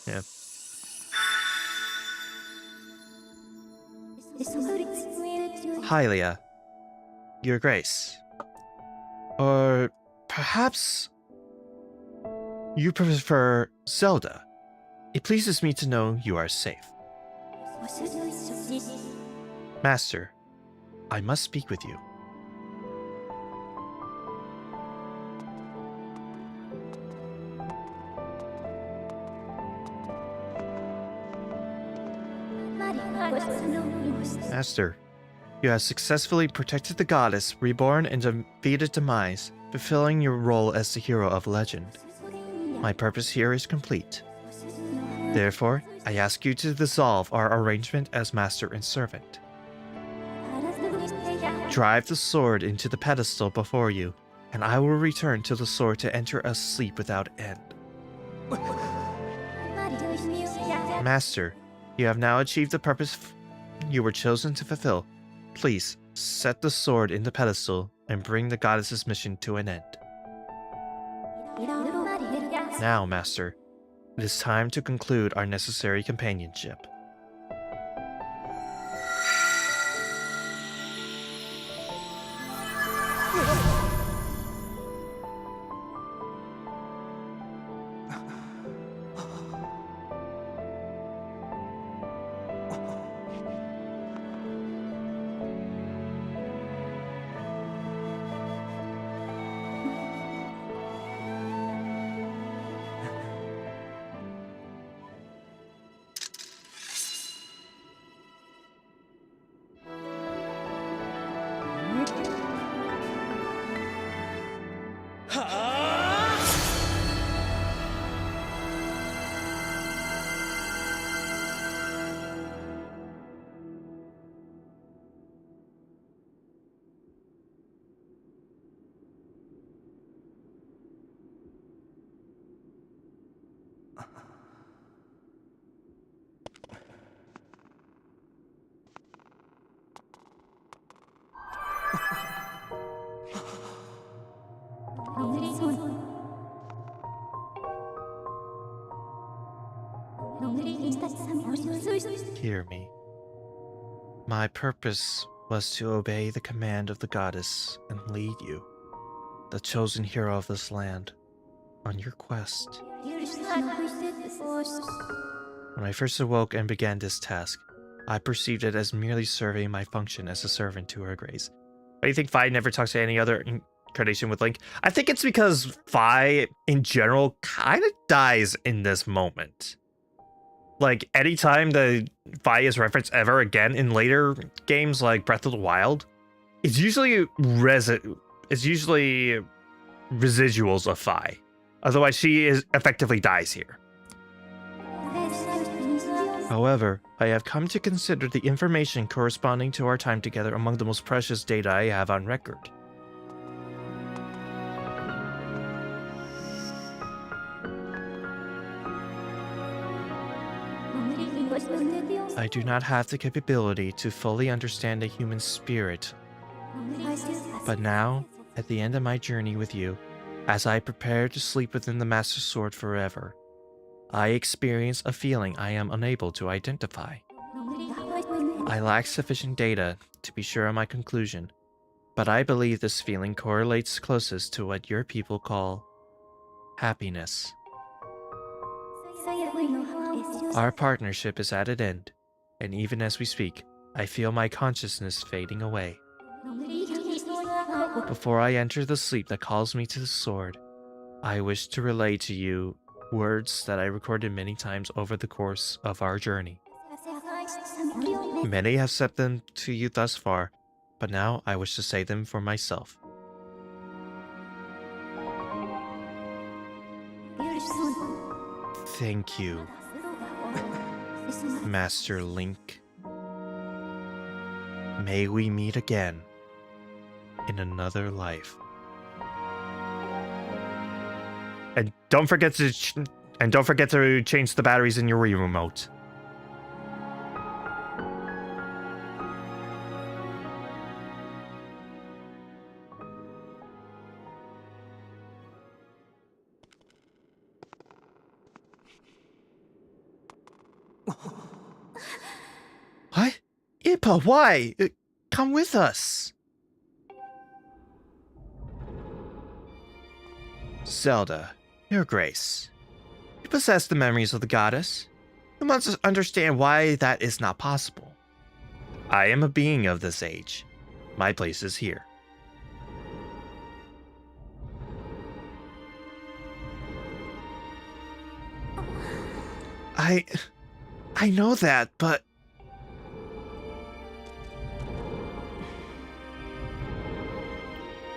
Yeah. Hylia, Your Grace. Or perhaps you prefer Zelda. It pleases me to know you are safe. Master, I must speak with you. Master, you have successfully protected the goddess, reborn and defeated Demise, fulfilling your role as the hero of legend. My purpose here is complete. Therefore, I ask you to dissolve our arrangement as master and servant. Drive the sword into the pedestal before you, and I will return to the sword to enter a sleep without end. Master, you have now achieved the purpose you were chosen to fulfill. Please, set the sword in the pedestal and bring the goddess's mission to an end. Now, Master, it is time to conclude our necessary companionship. Hear me. My purpose was to obey the command of the goddess and lead you, the chosen hero of this land, on your quest. When I first awoke and began this task, I perceived it as merely serving my function as a servant to her grace. Why do you think Vi never talks to any other incarnation with Link? I think it's because Vi, in general, kind of dies in this moment. Like, anytime the Vi is referenced ever again in later games like Breath of the Wild, it's usually residuals of Vi. Otherwise, she effectively dies here. However, I have come to consider the information corresponding to our time together among the most precious data I have on record. I do not have the capability to fully understand a human spirit, but now, at the end of my journey with you, as I prepare to sleep within the Master Sword forever, I experience a feeling I am unable to identify. I lack sufficient data to be sure of my conclusion, but I believe this feeling correlates closest to what your people call happiness. Our partnership is at an end, and even as we speak, I feel my consciousness fading away. Before I enter the sleep that calls me to the sword, I wish to relay to you words that I recorded many times over the course of our journey. Many have said them to you thus far, but now I wish to say them for myself. Thank you, Master Link. May we meet again in another life. And don't forget to change the batteries in your Wii remote. What? Impa, why? Come with us. Zelda, Your Grace, you possess the memories of the goddess. You must understand why that is not possible. I am a being of this age. My place is here. I know that, but...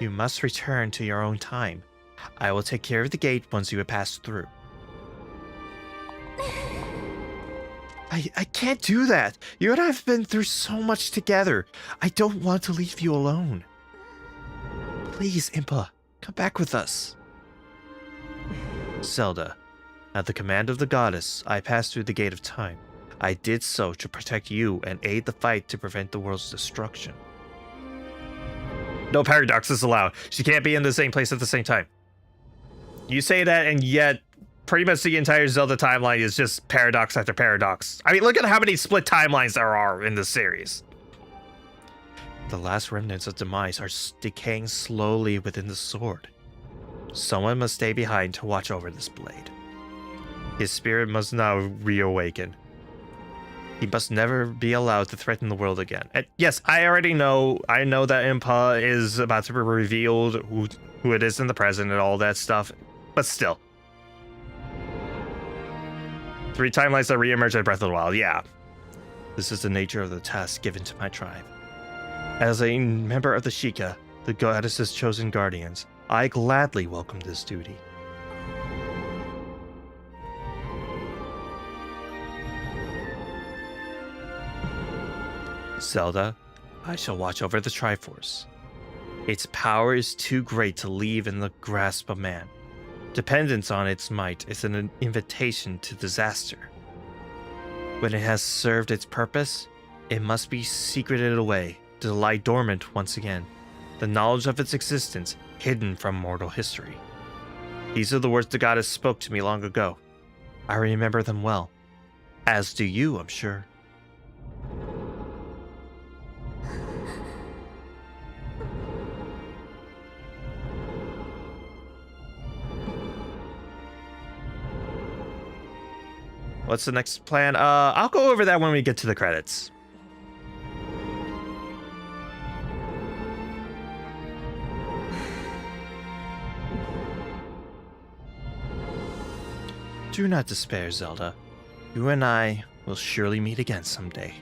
You must return to your own time. I will take care of the gate once you have passed through. I can't do that. You and I have been through so much together. I don't want to leave you alone. Please, Impa, come back with us. Zelda, at the command of the goddess, I passed through the gate of time. I did so to protect you and aid the fight to prevent the world's destruction. No paradoxes allowed. She can't be in the same place at the same time. You say that, and yet pretty much the entire Zelda timeline is just paradox after paradox. I mean, look at how many split timelines there are in this series. The last remnants of Demise are decaying slowly within the sword. Someone must stay behind to watch over this blade. His spirit must now reawaken. He must never be allowed to threaten the world again. And yes, I already know. I know that Impa is about to be revealed, who it is in the present and all that stuff. But still. 3 timelines that re-emerge at Breath of the Wild, yeah. This is the nature of the task given to my tribe. As a member of the Sheikah, the goddess's chosen guardians, I gladly welcome this duty. Zelda, I shall watch over the Triforce. Its power is too great to leave in the grasp of man. Dependence on its might is an invitation to disaster. When it has served its purpose, it must be secreted away to lie dormant once again, the knowledge of its existence hidden from mortal history. These are the words the goddess spoke to me long ago. I remember them well, as do you, I'm sure. What's the next plan? I'll go over that when we get to the credits. Do not despair, Zelda. You and I will surely meet again someday.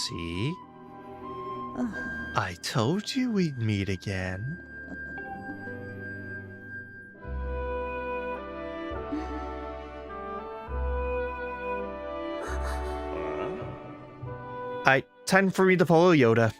See? I told you we'd meet again. Time for me to follow Yoda.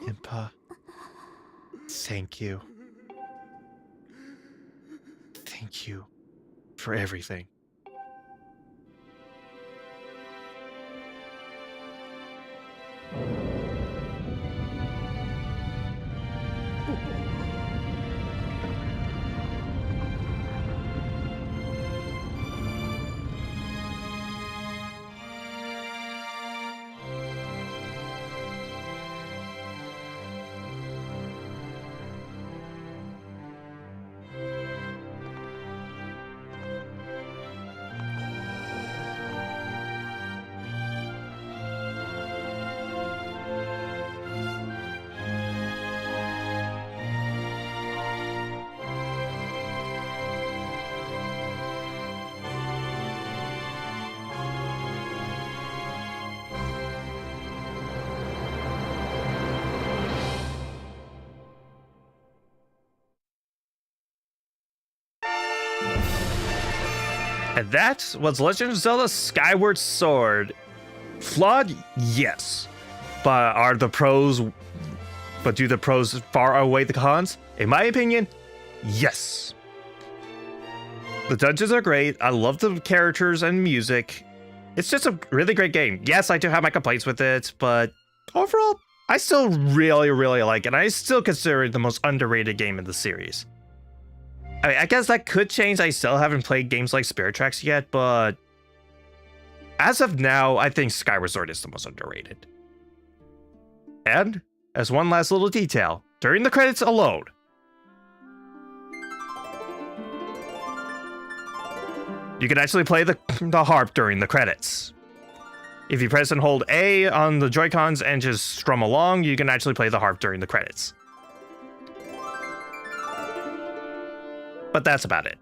Impa, thank you. Thank you for everything. And that was Legend of Zelda Skyward Sword. Flawed? Yes. But do the pros far outweigh the cons? In my opinion, yes. The dungeons are great. I love the characters and music. It's just a really great game. Yes, I do have my complaints with it, but overall, I still really, really like it. I still consider it the most underrated game in the series. I mean, I guess that could change. I still haven't played games like Spirit Tracks yet, but as of now, I think Skyward Sword is the most underrated. And, as one last little detail, during the credits alone, you can actually play the harp during the credits. If you press and hold A on the Joy-Cons and just strum along, you can actually play the harp during the credits. But that's about it.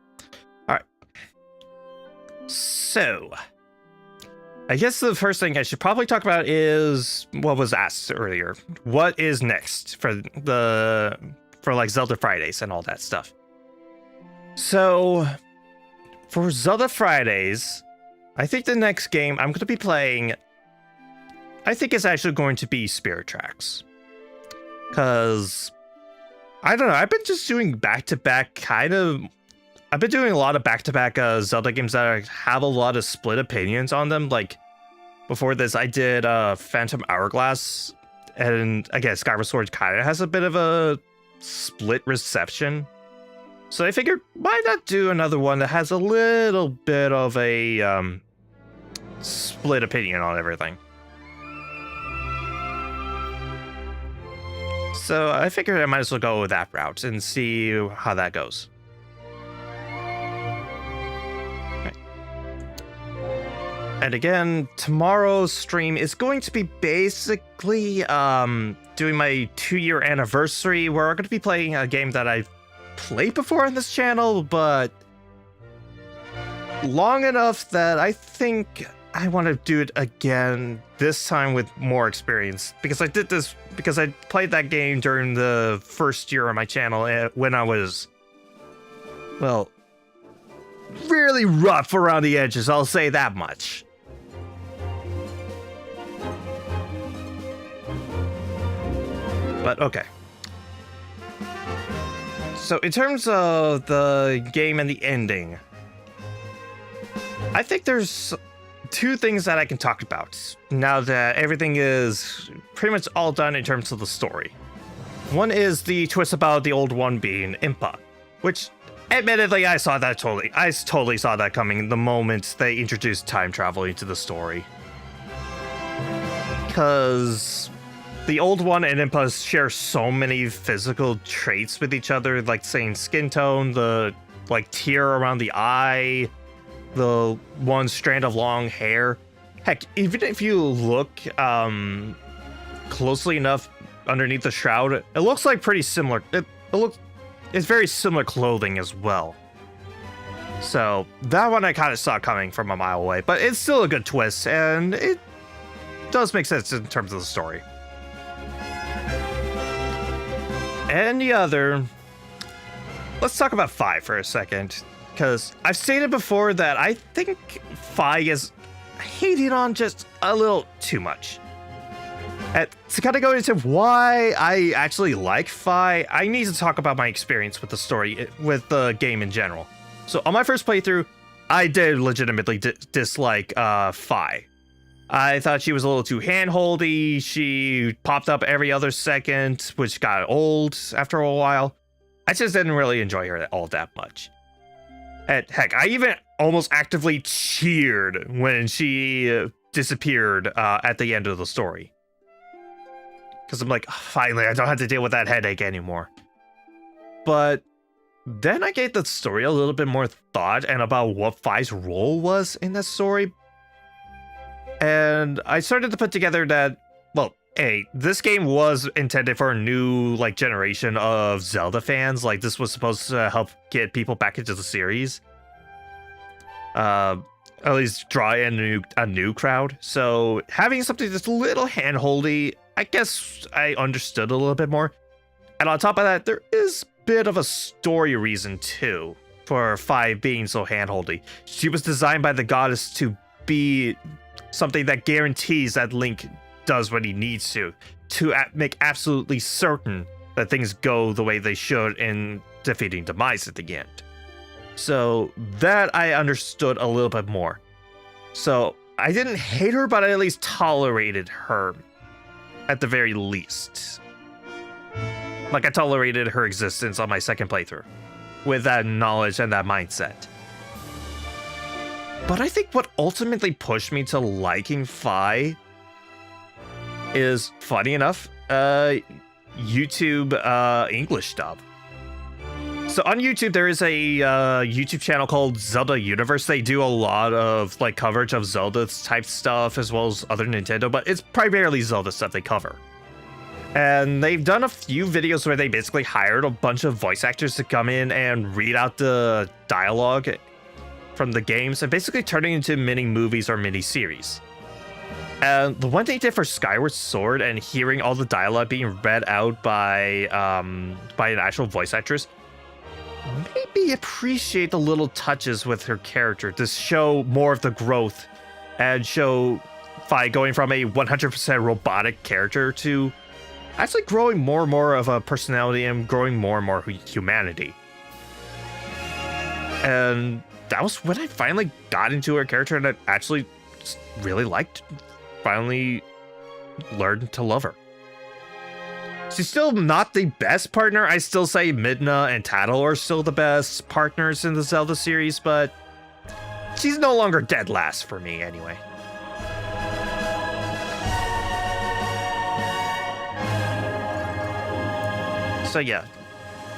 Alright. So, I guess the first thing I should probably talk about is what was asked earlier. What is next for like Zelda Fridays and all that stuff? So, for Zelda Fridays, I think the next game I'm going to be playing, I think it's actually going to be Spirit Tracks. Because I don't know, I've been just doing back-to-back I've been doing a lot of back-to-back Zelda games that have a lot of split opinions on them. Like, before this, I did Phantom Hourglass, and again, Skyward Sword kind of has a bit of a split reception. So I figured, why not do another one that has a little bit of a split opinion on everything. So I figured I might as well go with that route and see how that goes. Okay. And again, tomorrow's stream is going to be basically doing my 2-year anniversary, where we're going to be playing a game that I've played before on this channel, but long enough that I think I want to do it again, this time with more experience, because I did this because I played that game during the first year of my channel when I was, well, really rough around the edges, I'll say that much. But okay. So in terms of the game and the ending, I think there's 2 things that I can talk about now that everything is pretty much all done in terms of the story. One is the twist about the old one being Impa, which admittedly I totally saw that coming the moment they introduced time travel into the story. Because the old one and Impa share so many physical traits with each other, like same skin tone, the like tear around the eye, the one strand of long hair. Heck, even if you look closely enough underneath the shroud, it looks like pretty similar. It's very similar clothing as well. So that one I kind of saw coming from a mile away, but it's still a good twist, and it does make sense in terms of the story. And the other, let's talk about Fi for a second, because I've stated before that I think Fi is hating on just a little too much. And to kind of go into why I actually like Fi, I need to talk about my experience with the story, with the game in general. So on my first playthrough, I did legitimately dislike Fi. I thought she was a little too handholdy. She popped up every other second, which got old after a while. I just didn't really enjoy her all that much. And heck, I even almost actively cheered when she disappeared at the end of the story. Because I'm like, finally, I don't have to deal with that headache anymore. But then I gave the story a little bit more thought and about what Fi's role was in that story. And I started to put together that, well, hey, this game was intended for a new, like, generation of Zelda fans. Like, this was supposed to help get people back into the series. At least draw in a new crowd. So having something that's a little handholdy, I guess I understood a little bit more. And on top of that, there is a bit of a story reason, too, for Fi being so handholdy. She was designed by the goddess to be something that guarantees that Link does what he needs to make absolutely certain that things go the way they should in defeating Demise at the end. So that I understood a little bit more. So I didn't hate her, but I at least tolerated her at the very least. Like, I tolerated her existence on my second playthrough with that knowledge and that mindset. But I think what ultimately pushed me to liking Fi is, funny enough, YouTube English dub. So on YouTube, there is a YouTube channel called Zelda Universe. They do a lot of like coverage of Zelda type stuff as well as other Nintendo, but it's primarily Zelda stuff they cover. And they've done a few videos where they basically hired a bunch of voice actors to come in and read out the dialogue from the games and basically turning into mini movies or mini series. And the one they did for Skyward Sword and hearing all the dialogue being read out by an actual voice actress made me appreciate the little touches with her character to show more of the growth and show Fi going from a 100% robotic character to actually growing more and more of a personality and growing more and more humanity. And that was when I finally got into her character and I actually really liked finally learned to love her. She's still not the best partner. I still say Midna and Tattle are still the best partners in the Zelda series, but she's no longer dead last for me anyway. So yeah,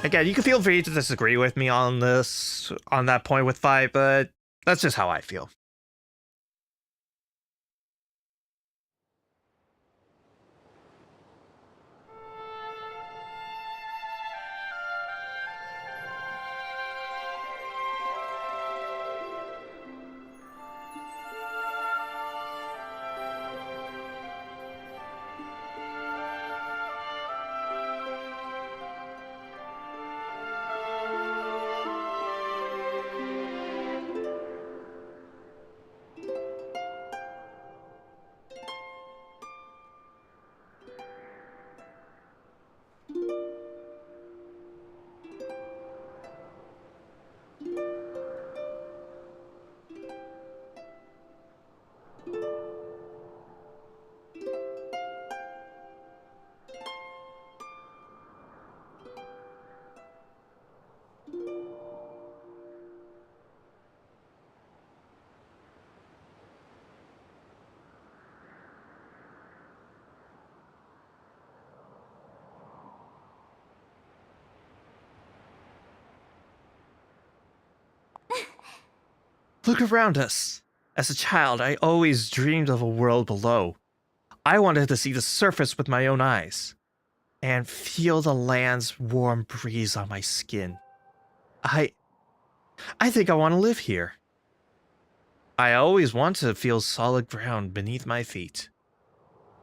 again, you can feel free to disagree with me on that point with Vi, but that's just how I feel. Look around us. As a child, I always dreamed of a world below. I wanted to see the surface with my own eyes and feel the land's warm breeze on my skin. I think I want to live here. I always want to feel solid ground beneath my feet,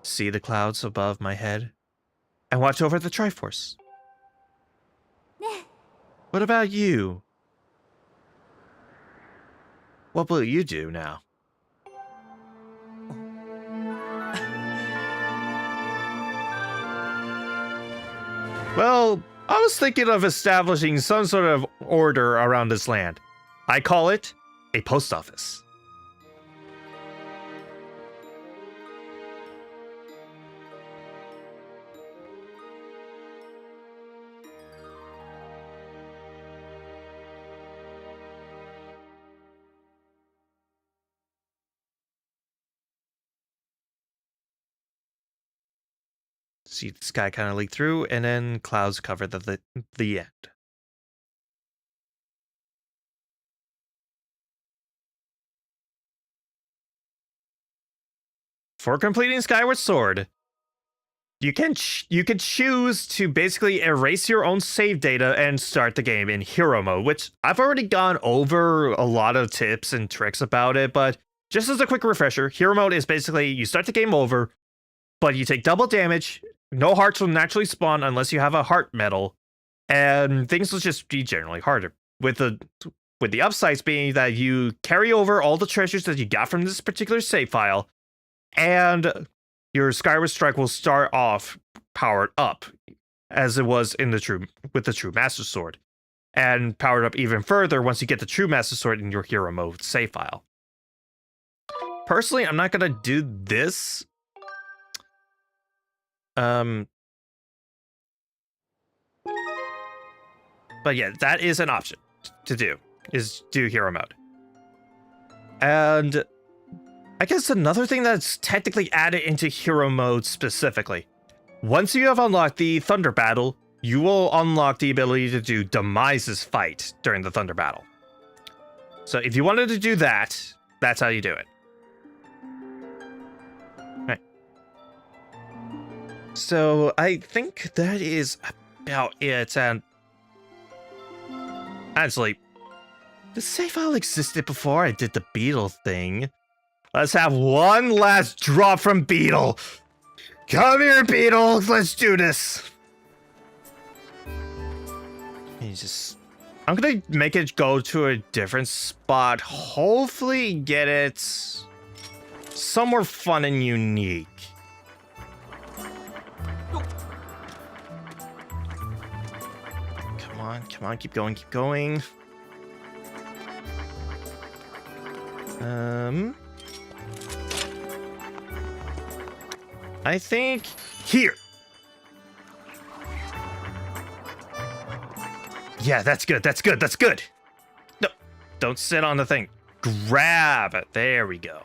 see the clouds above my head, and watch over the Triforce. What about you? What will you do now? Well, I was thinking of establishing some sort of order around this land. I call it a post office. See the sky kind of leak through, and then clouds cover the end. For completing Skyward Sword, you can choose to basically erase your own save data and start the game in hero mode, which I've already gone over a lot of tips and tricks about it, but just as a quick refresher, hero mode is basically you start the game over, but you take double damage. No hearts will naturally spawn unless you have a heart medal, and things will just be generally harder. With the upsides being that you carry over all the treasures that you got from this particular save file, and your Skyward Strike will start off powered up, as it was with the True Master Sword, and powered up even further once you get the True Master Sword in your hero mode save file. Personally, I'm not gonna do this. But yeah, that is an option to do, is do hero mode. And I guess another thing that's technically added into hero mode specifically, once you have unlocked the Thunder Battle, you will unlock the ability to do Demise's fight during the Thunder Battle. So if you wanted to do that, that's how you do it. So I think that is about it, and actually, the save file existed before I did the Beetle thing. Let's have one last drop from Beetle. Come here, Beetle, let's do this. I'm gonna make it go to a different spot, hopefully get it somewhere fun and unique. Come on, keep going. I think here. Yeah, that's good. That's good. That's good. No, don't sit on the thing. Grab it. There we go.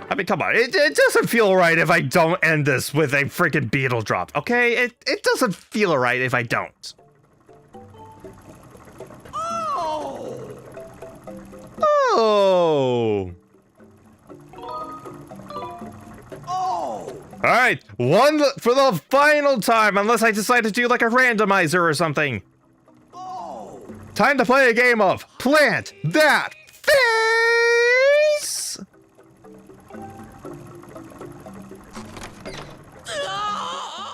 I mean, come on. It doesn't feel right if I don't end this with a freaking beetle drop, okay? It doesn't feel right if I don't. Oh! Oh! Oh! All right, one for the final time, unless I decide to do like a randomizer or something. Oh! Time to play a game of Plant That Face!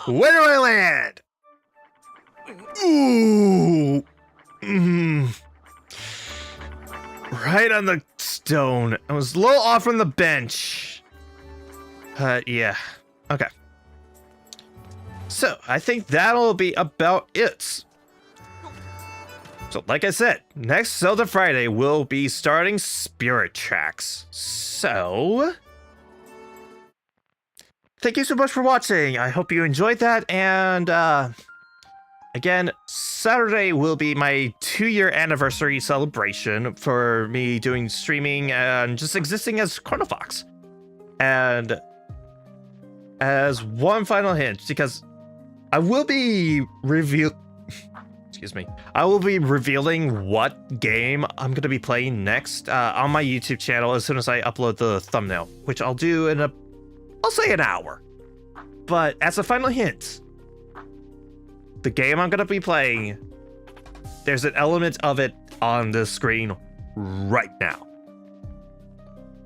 Where do I land? Ooh. Right on the stone. I was a little off from the bench. Yeah. Okay. So, I think that'll be about it. So, like I said, next Zelda Friday we'll be starting Spirit Tracks. So, thank you so much for watching. I hope you enjoyed that. And again, Saturday will be my 2-year anniversary celebration for me doing streaming and just existing as Chronofahx. And as one final hint, because I will be I will be revealing what game I'm going to be playing next on my YouTube channel as soon as I upload the thumbnail, which I'll do in I'll say an hour. But as a final hint, the game I'm going to be playing, there's an element of it on the screen right now.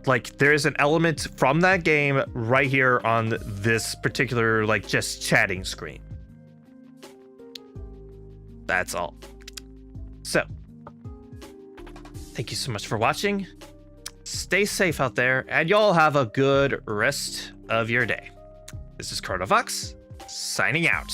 Like, there's an element from that game right here on this particular, like, just chatting screen. That's all. So, thank you so much for watching. Stay safe out there, and y'all have a good rest of your day. This is Chronofahx, signing out.